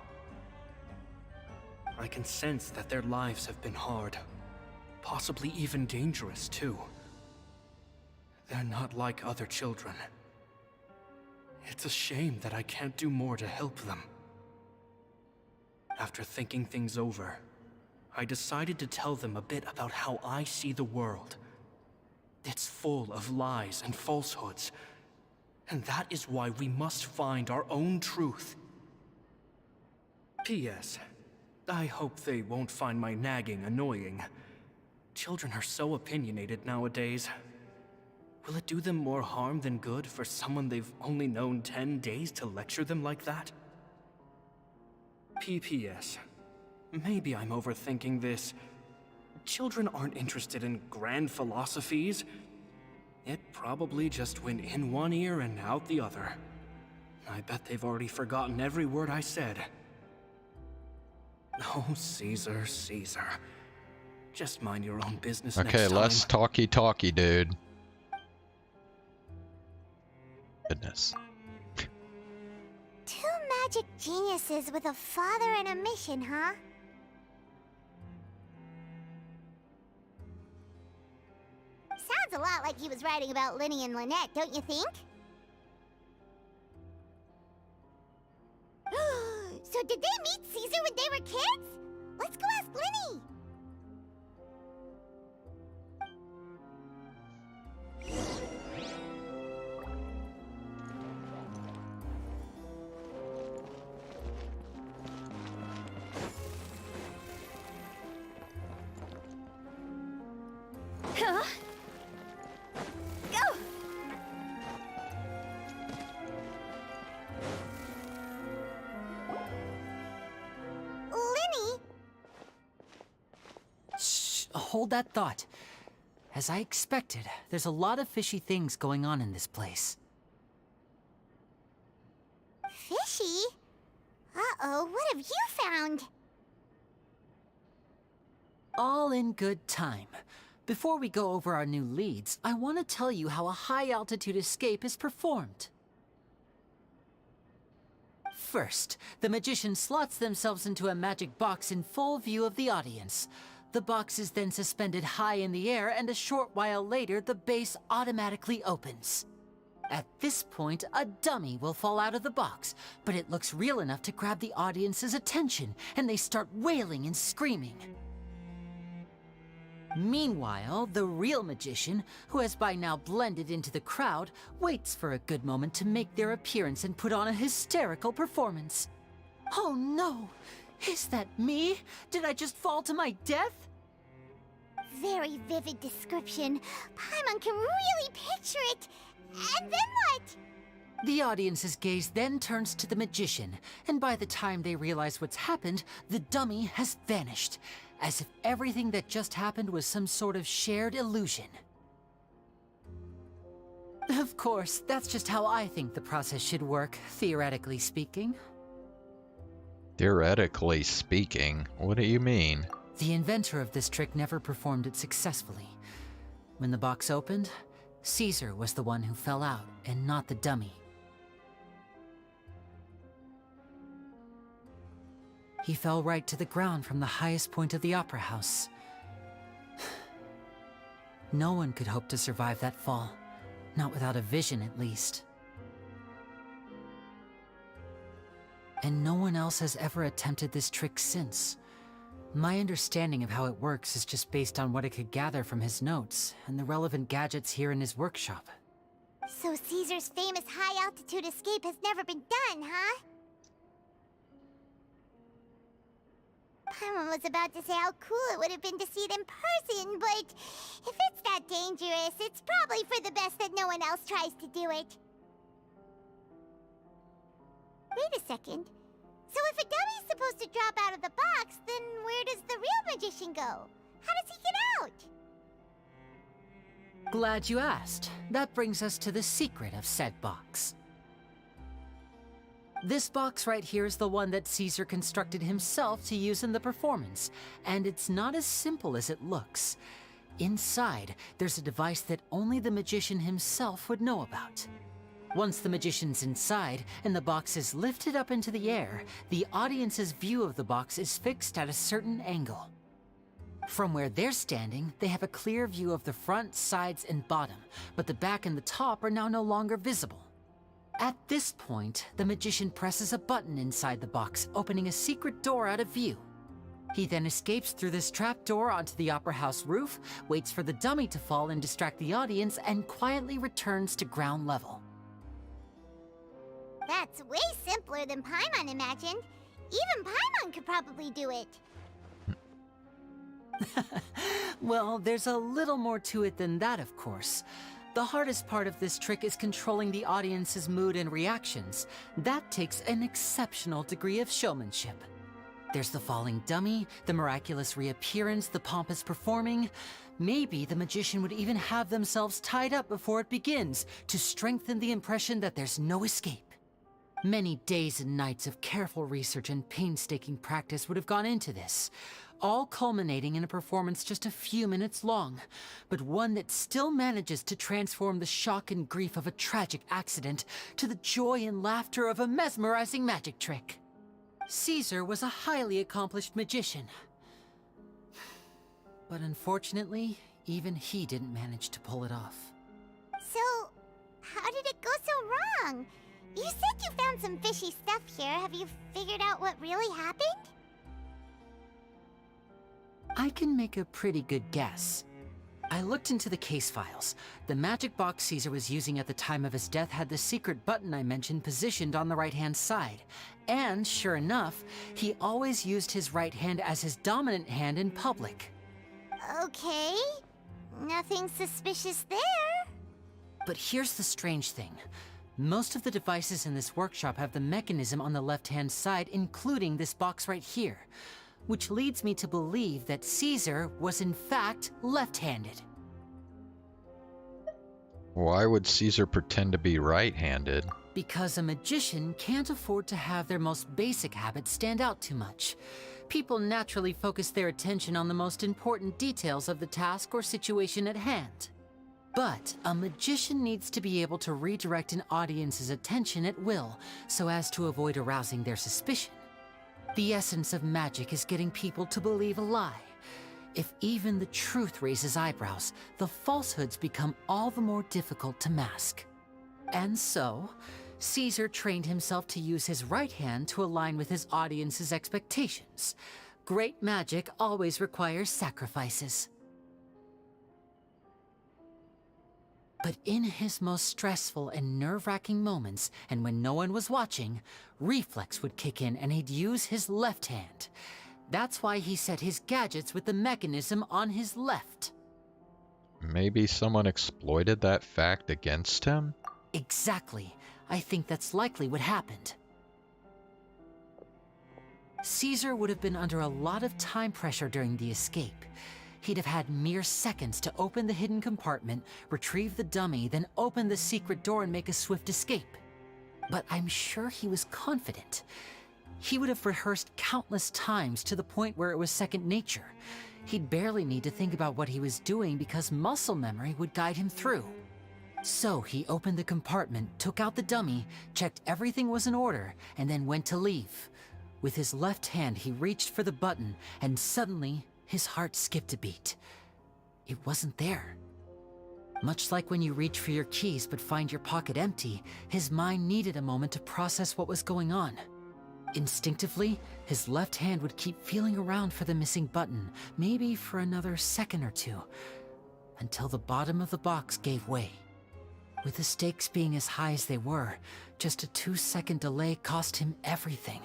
I can sense that their lives have been hard, possibly even dangerous too. They're not like other children. It's a shame that I can't do more to help them. After thinking things over, I decided to tell them a bit about how I see the world. It's full of lies and falsehoods, and that is why we must find our own truth. P.S. I hope they won't find my nagging annoying. Children are so opinionated nowadays. Will it do them more harm than good for someone they've only known 10 days to lecture them like that? P.P.S. Maybe I'm overthinking this. Children aren't interested in grand philosophies. It probably just went in one ear and out the other. I bet they've already forgotten every word I said. Oh, Caesar, Caesar. Just mind your own business next time. Okay, less talky, dude. Goodness. Two magic geniuses with a father and a mission, huh? Sounds a lot like he was writing about Lyney and Lynette, don't you think? So did they meet Caesar when they were kids? Let's go ask Lyney! Huh? Go! Lyney? Shh, hold that thought. As I expected, there's a lot of fishy things going on in this place. Fishy? Uh-oh, what have you found? All in good time. Before we go over our new leads, I want to tell you how a high-altitude escape is performed. First, the magician slots themselves into a magic box in full view of the audience. The box is then suspended high in the air, and a short while later, the base automatically opens. At this point, a dummy will fall out of the box, but it looks real enough to grab the audience's attention, and they start wailing and screaming. Meanwhile, the real magician, who has by now blended into the crowd, waits for a good moment to make their appearance and put on a hysterical performance. Oh no! Is that me? Did I just fall to my death? Very vivid description. Paimon can really picture it. And then what? The audience's gaze then turns to the magician, and by the time they realize what's happened, the dummy has vanished, as if everything that just happened was some sort of shared illusion. Of course, that's just how I think the process should work, theoretically speaking. Theoretically speaking, what do you mean? The inventor of this trick never performed it successfully. When the box opened, Caesar was the one who fell out, and not the dummy. He fell right to the ground from the highest point of the opera house. No one could hope to survive that fall, not without a vision at least. And no one else has ever attempted this trick since. My understanding of how it works is just based on what I could gather from his notes and the relevant gadgets here in his workshop. So Caesar's famous high-altitude escape has never been done, huh? Paimon was about to say how cool it would have been to see it in person, but if it's that dangerous, it's probably for the best that no one else tries to do it. Wait a second. So if a dummy's supposed to drop out of the box, then where does the real magician go? How does he get out? Glad you asked. That brings us to the secret of said box. This box right here is the one that Caesar constructed himself to use in the performance, and it's not as simple as it looks. Inside, there's a device that only the magician himself would know about. Once the magician's inside and the box is lifted up into the air, the audience's view of the box is fixed at a certain angle. From where they're standing, they have a clear view of the front, sides, and bottom, but the back and the top are now no longer visible. At this point, the magician presses a button inside the box, opening a secret door out of view. He then escapes through this trapdoor onto the opera house roof, waits for the dummy to fall and distract the audience, and quietly returns to ground level. That's way simpler than Paimon imagined. Even Paimon could probably do it. Well, there's a little more to it than that, of course. The hardest part of this trick is controlling the audience's mood and reactions. That takes an exceptional degree of showmanship. There's the falling dummy, the miraculous reappearance, the pompous performing. Maybe the magician would even have themselves tied up before it begins to strengthen the impression that there's no escape. Many days and nights of careful research and painstaking practice would have gone into this, all culminating in a performance just a few minutes long, but one that still manages to transform the shock and grief of a tragic accident to the joy and laughter of a mesmerizing magic trick. Caesar was a highly accomplished magician, but unfortunately, even he didn't manage to pull it off. So, how did it go so wrong? You said you found some fishy stuff here. Have you figured out what really happened? I can make a pretty good guess. I looked into the case files. The magic box Caesar was using at the time of his death had the secret button I mentioned positioned on the right-hand side. And sure enough, he always used his right hand as his dominant hand in public. Okay. Nothing suspicious there. But here's the strange thing. Most of the devices in this workshop have the mechanism on the left-hand side, including this box right here, which leads me to believe that Caesar was in fact left-handed. Why would Caesar pretend to be right-handed? Because a magician can't afford to have their most basic habits stand out too much. People naturally focus their attention on the most important details of the task or situation at hand. But a magician needs to be able to redirect an audience's attention at will, so as to avoid arousing their suspicion. The essence of magic is getting people to believe a lie. If even the truth raises eyebrows, the falsehoods become all the more difficult to mask. And so, Caesar trained himself to use his right hand to align with his audience's expectations. Great magic always requires sacrifices. But in his most stressful and nerve-wracking moments, and when no one was watching, reflex would kick in and he'd use his left hand. That's why he set his gadgets with the mechanism on his left. Maybe someone exploited that fact against him? Exactly. I think that's likely what happened. Caesar would have been under a lot of time pressure during the escape. He'd have had mere seconds to open the hidden compartment, retrieve the dummy, then open the secret door and make a swift escape. But I'm sure he was confident. He would have rehearsed countless times to the point where it was second nature. He'd barely need to think about what he was doing because muscle memory would guide him through. So he opened the compartment, took out the dummy, checked everything was in order, and then went to leave. With his left hand, he reached for the button, and suddenly, his heart skipped a beat. It wasn't there. Much like when you reach for your keys but find your pocket empty, his mind needed a moment to process what was going on. Instinctively, his left hand would keep feeling around for the missing button, maybe for another second or two, until the bottom of the box gave way. With the stakes being as high as they were, just a 2-second delay cost him everything.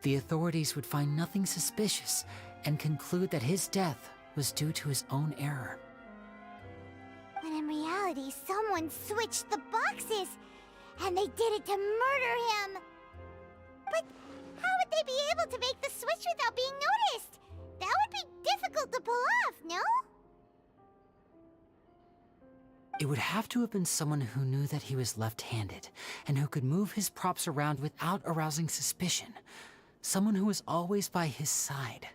The authorities would find nothing suspicious and conclude that his death was due to his own error. When in reality, someone switched the boxes, and they did it to murder him. But how would they be able to make the switch without being noticed? That would be difficult to pull off, no? It would have to have been someone who knew that he was left-handed, and who could move his props around without arousing suspicion. Someone who was always by his side.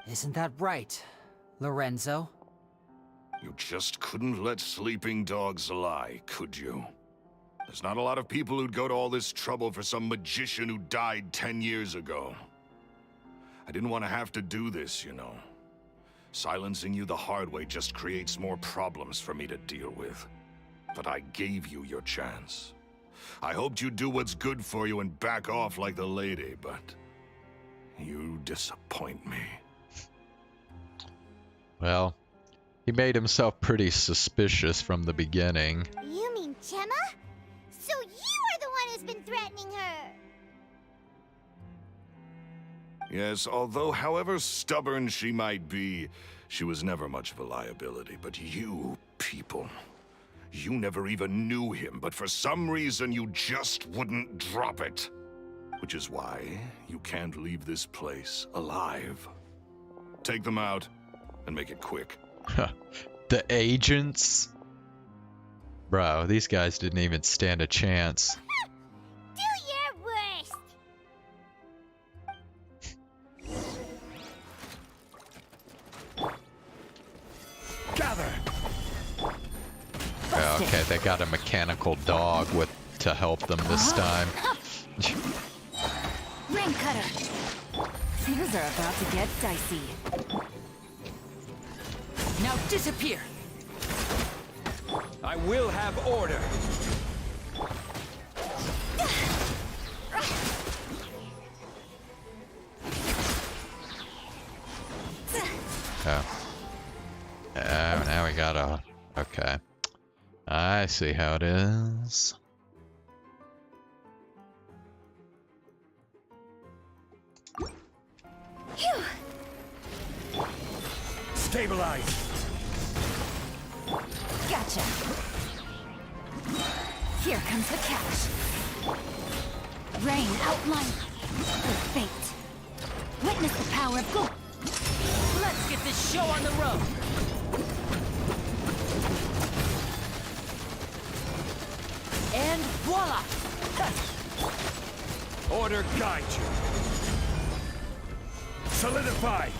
Isn't that right, Lorenzo? You just couldn't let sleeping dogs lie, could you? There's not a lot of people who'd go to all this trouble for some magician who died 10 years ago. I didn't want to have to do this, you know. Silencing you the hard way just creates more problems for me to deal with. But I gave you your chance. I hoped you'd do what's good for you and back off like the lady, but you disappoint me. Well, he made himself pretty suspicious from the beginning. You mean Gemma? So you are the one who's been threatening her! Yes, although however stubborn she might be, she was never much of a liability. But you people, you never even knew him, but for some reason you just wouldn't drop it. Which is why you can't leave this place alive. Take them out, and make it quick. The agents? Bro, these guys didn't even stand a chance. Do your worst! Gather! Oh, okay, they got a mechanical dog to help them this time. Ring cutter. Things are about to get dicey. Now disappear! I will have order. Oh. Now we gotta... Okay. I see how it is. Stabilize. Gotcha. Here comes the catch. Rain outline her fate. Witness the power of gold. Let's get this show on the road! And voila! Order guide you. Solidify.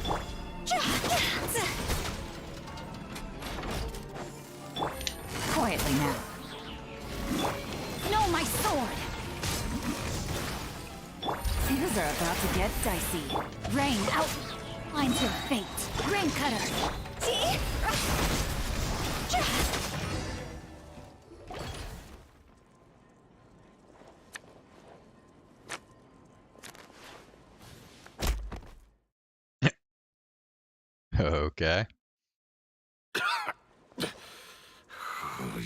Quietly now. No, my sword! Things are about to get dicey. Rain outlines her fate. Rain cutter. Okay.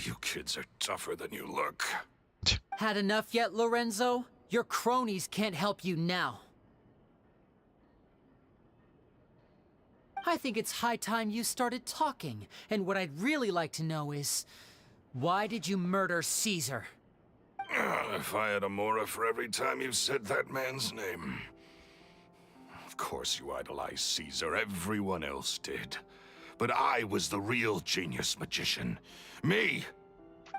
You kids are tougher than you look. Had enough yet, Lorenzo? Your cronies can't help you now. I think it's high time you started talking, and what I'd really like to know is, why did you murder Caesar? If I had a mora for every time you said that man's name. Of course you idolized Caesar, everyone else did. But I was the real genius magician. Me!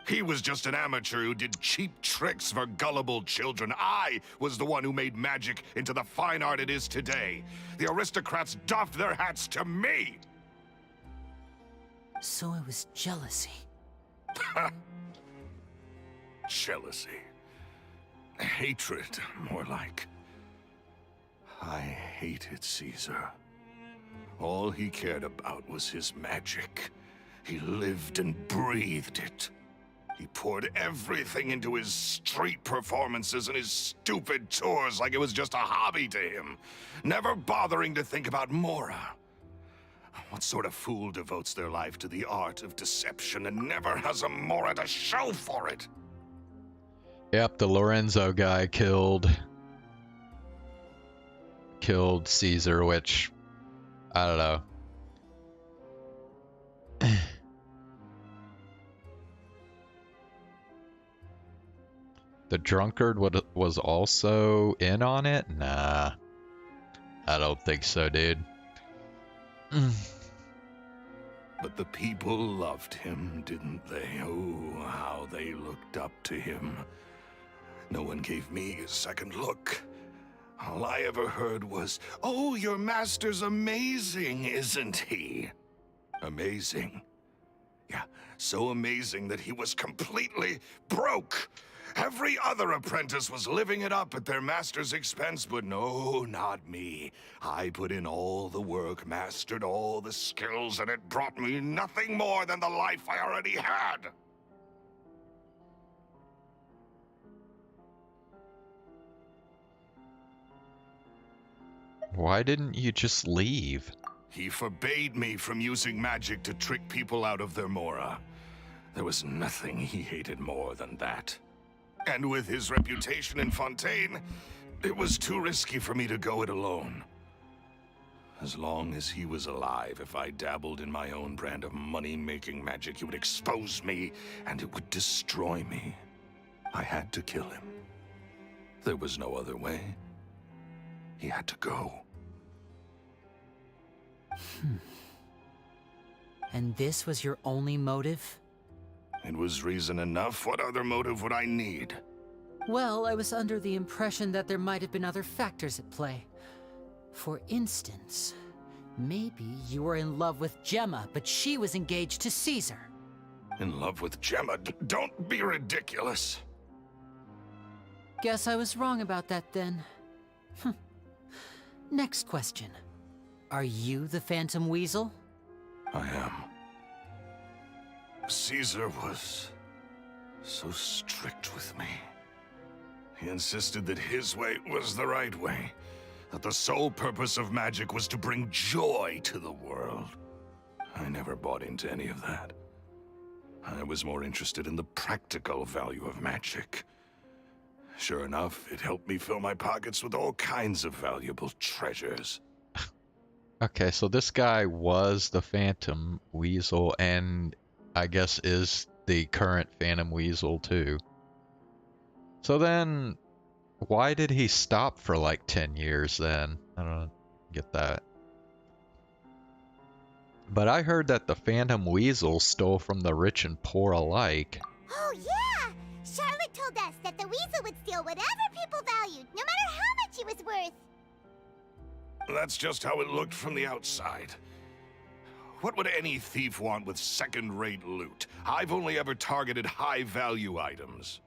He was just an amateur who did cheap tricks for gullible children. I was the one who made magic into the fine art it is today. The aristocrats doffed their hats to me! So it was jealousy. Jealousy. Hatred, more like. I hated Caesar. All he cared about was his magic. He lived and breathed it. He poured everything into his street performances and his stupid tours like it was just a hobby to him, never bothering to think about Mora. What sort of fool devotes their life to the art of deception and never has a Mora to show for it? Yep, the Lorenzo guy killed Caesar, which I don't know. The drunkard was also in on it? Nah. I don't think so, dude. But the people loved him, didn't they? Oh, how they looked up to him. No one gave me a second look. All I ever heard was, "Oh, your master's amazing, isn't he?" Amazing. Yeah, so amazing that he was completely broke. Every other apprentice was living it up at their master's expense, but no, not me. I put in all the work, mastered all the skills, and it brought me nothing more than the life I already had. Why didn't you just leave? He forbade me from using magic to trick people out of their Mora. There was nothing he hated more than that. And with his reputation in Fontaine, it was too risky for me to go it alone. As long as he was alive, if I dabbled in my own brand of money-making magic, he would expose me, and it would destroy me. I had to kill him. There was no other way. He had to go. And this was your only motive? It was reason enough. What other motive would I need? Well, I was under the impression that there might have been other factors at play. For instance, maybe you were in love with Gemma, but she was engaged to Caesar. In love with Gemma? Don't be ridiculous. Guess I was wrong about that then. Next question. Are you the Phantom Weasel? I am. Caesar was so strict with me. He insisted that his way was the right way, that the sole purpose of magic was to bring joy to the world. I never bought into any of that. I was more interested in the practical value of magic. Sure enough, it helped me fill my pockets with all kinds of valuable treasures. Okay, so this guy was the Phantom Weasel and I guess is the current Phantom Weasel too. So then, why did he stop for like 10 years then? I don't get that. But I heard that the Phantom Weasel stole from the rich and poor alike. Oh, yeah! Charlotte told us that the weasel would steal whatever people valued, no matter how much he was worth. That's just how it looked from the outside. What would any thief want with second-rate loot? I've only ever targeted high-value items.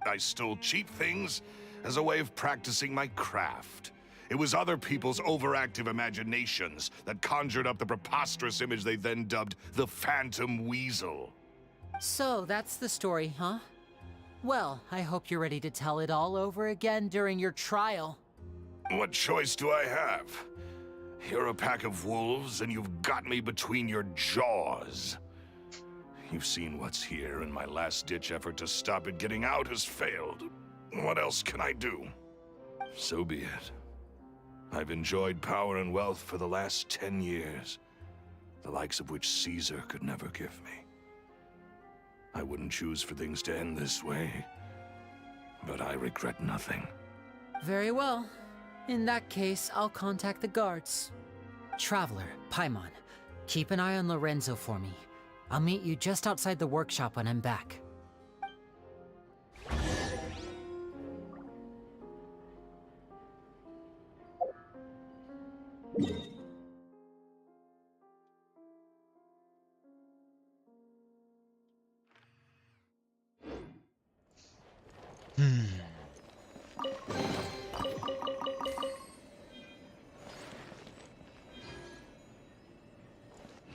I stole cheap things as a way of practicing my craft. It was other people's overactive imaginations that conjured up the preposterous image they then dubbed the Phantom Weasel. So that's the story, huh? Well, I hope you're ready to tell it all over again during your trial. What choice do I have? You're a pack of wolves, and you've got me between your jaws. You've seen what's here, and my last-ditch effort to stop it getting out has failed. What else can I do? So be it. I've enjoyed power and wealth for the last 10 years, the likes of which Caesar could never give me. I wouldn't choose for things to end this way, but I regret nothing. Very well. In that case, I'll contact the guards. Traveler, Paimon, keep an eye on Lorenzo for me. I'll meet you just outside the workshop when I'm back.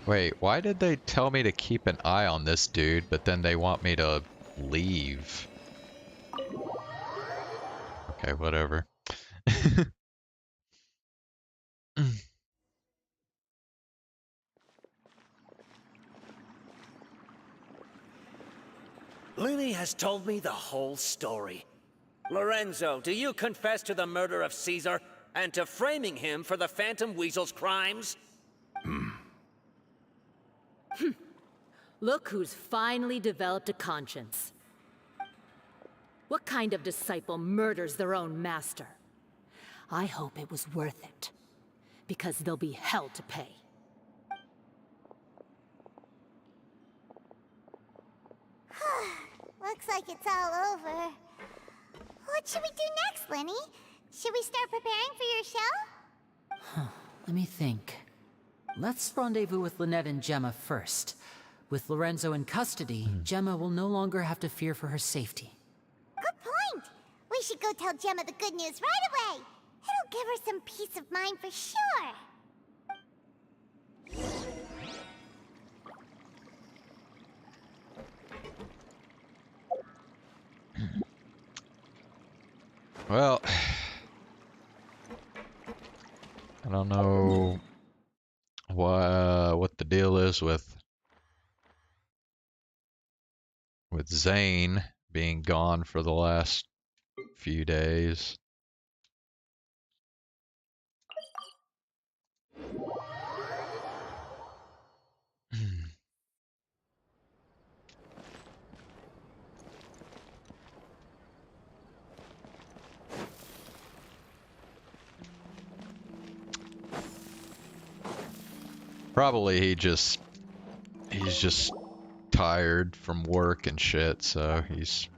Wait, why did they tell me to keep an eye on this dude, but then they want me to leave? Okay, whatever. Lyney has told me the whole story. Lorenzo, do you confess to the murder of Caesar and to framing him for the Phantom Weasel's crimes? Look who's finally developed a conscience. What kind of disciple murders their own master? I hope it was worth it, because they'll be hell to pay. Looks like it's all over. What should we do next, Lyney? Should we start preparing for your show? Let me think. Let's rendezvous with Lynette and Gemma first. With Lorenzo in custody, Gemma will no longer have to fear for her safety. Good point. We should go tell Gemma the good news right away. It'll give her some peace of mind for sure. Well, I don't know what the deal is with Zane being gone for the last few days. Probably he's just tired from work and shit, so he's...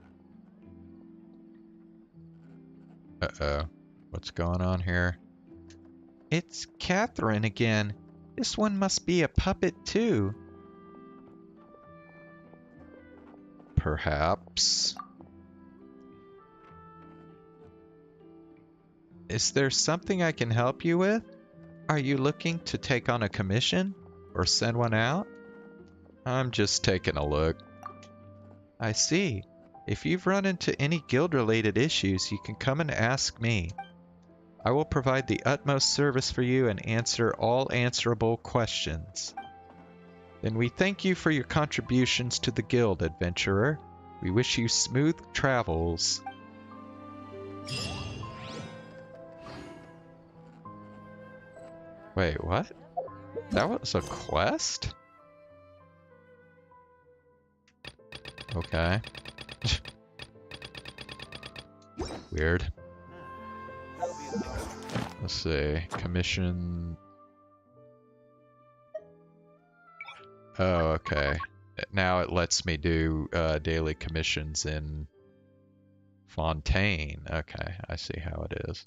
Uh-oh. What's going on here? It's Catherine again. This one must be a puppet too. Perhaps. Is there something I can help you with? Are you looking to take on a commission or send one out? I'm just taking a look. I see. If you've run into any guild-related issues, you can come and ask me. I will provide the utmost service for you and answer all answerable questions. Then we thank you for your contributions to the guild, adventurer. We wish you smooth travels. Wait, what? That was a quest? Okay. Weird. Let's see. Commission. Oh, okay. Now it lets me do daily commissions in Fontaine. Okay, I see how it is.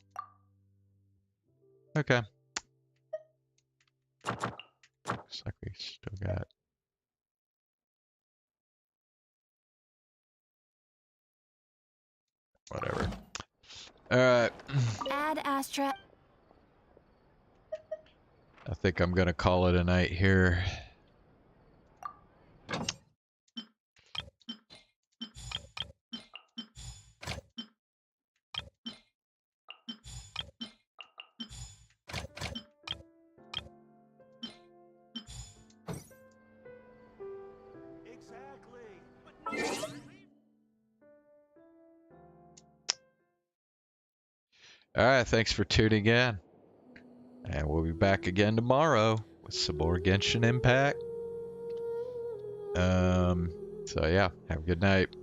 Okay. Looks like we still got... Whatever. Alright. Add Astra. I think I'm gonna call it a night here. Alright, thanks for tuning in. And we'll be back again tomorrow with some more Genshin Impact. So yeah, have a good night.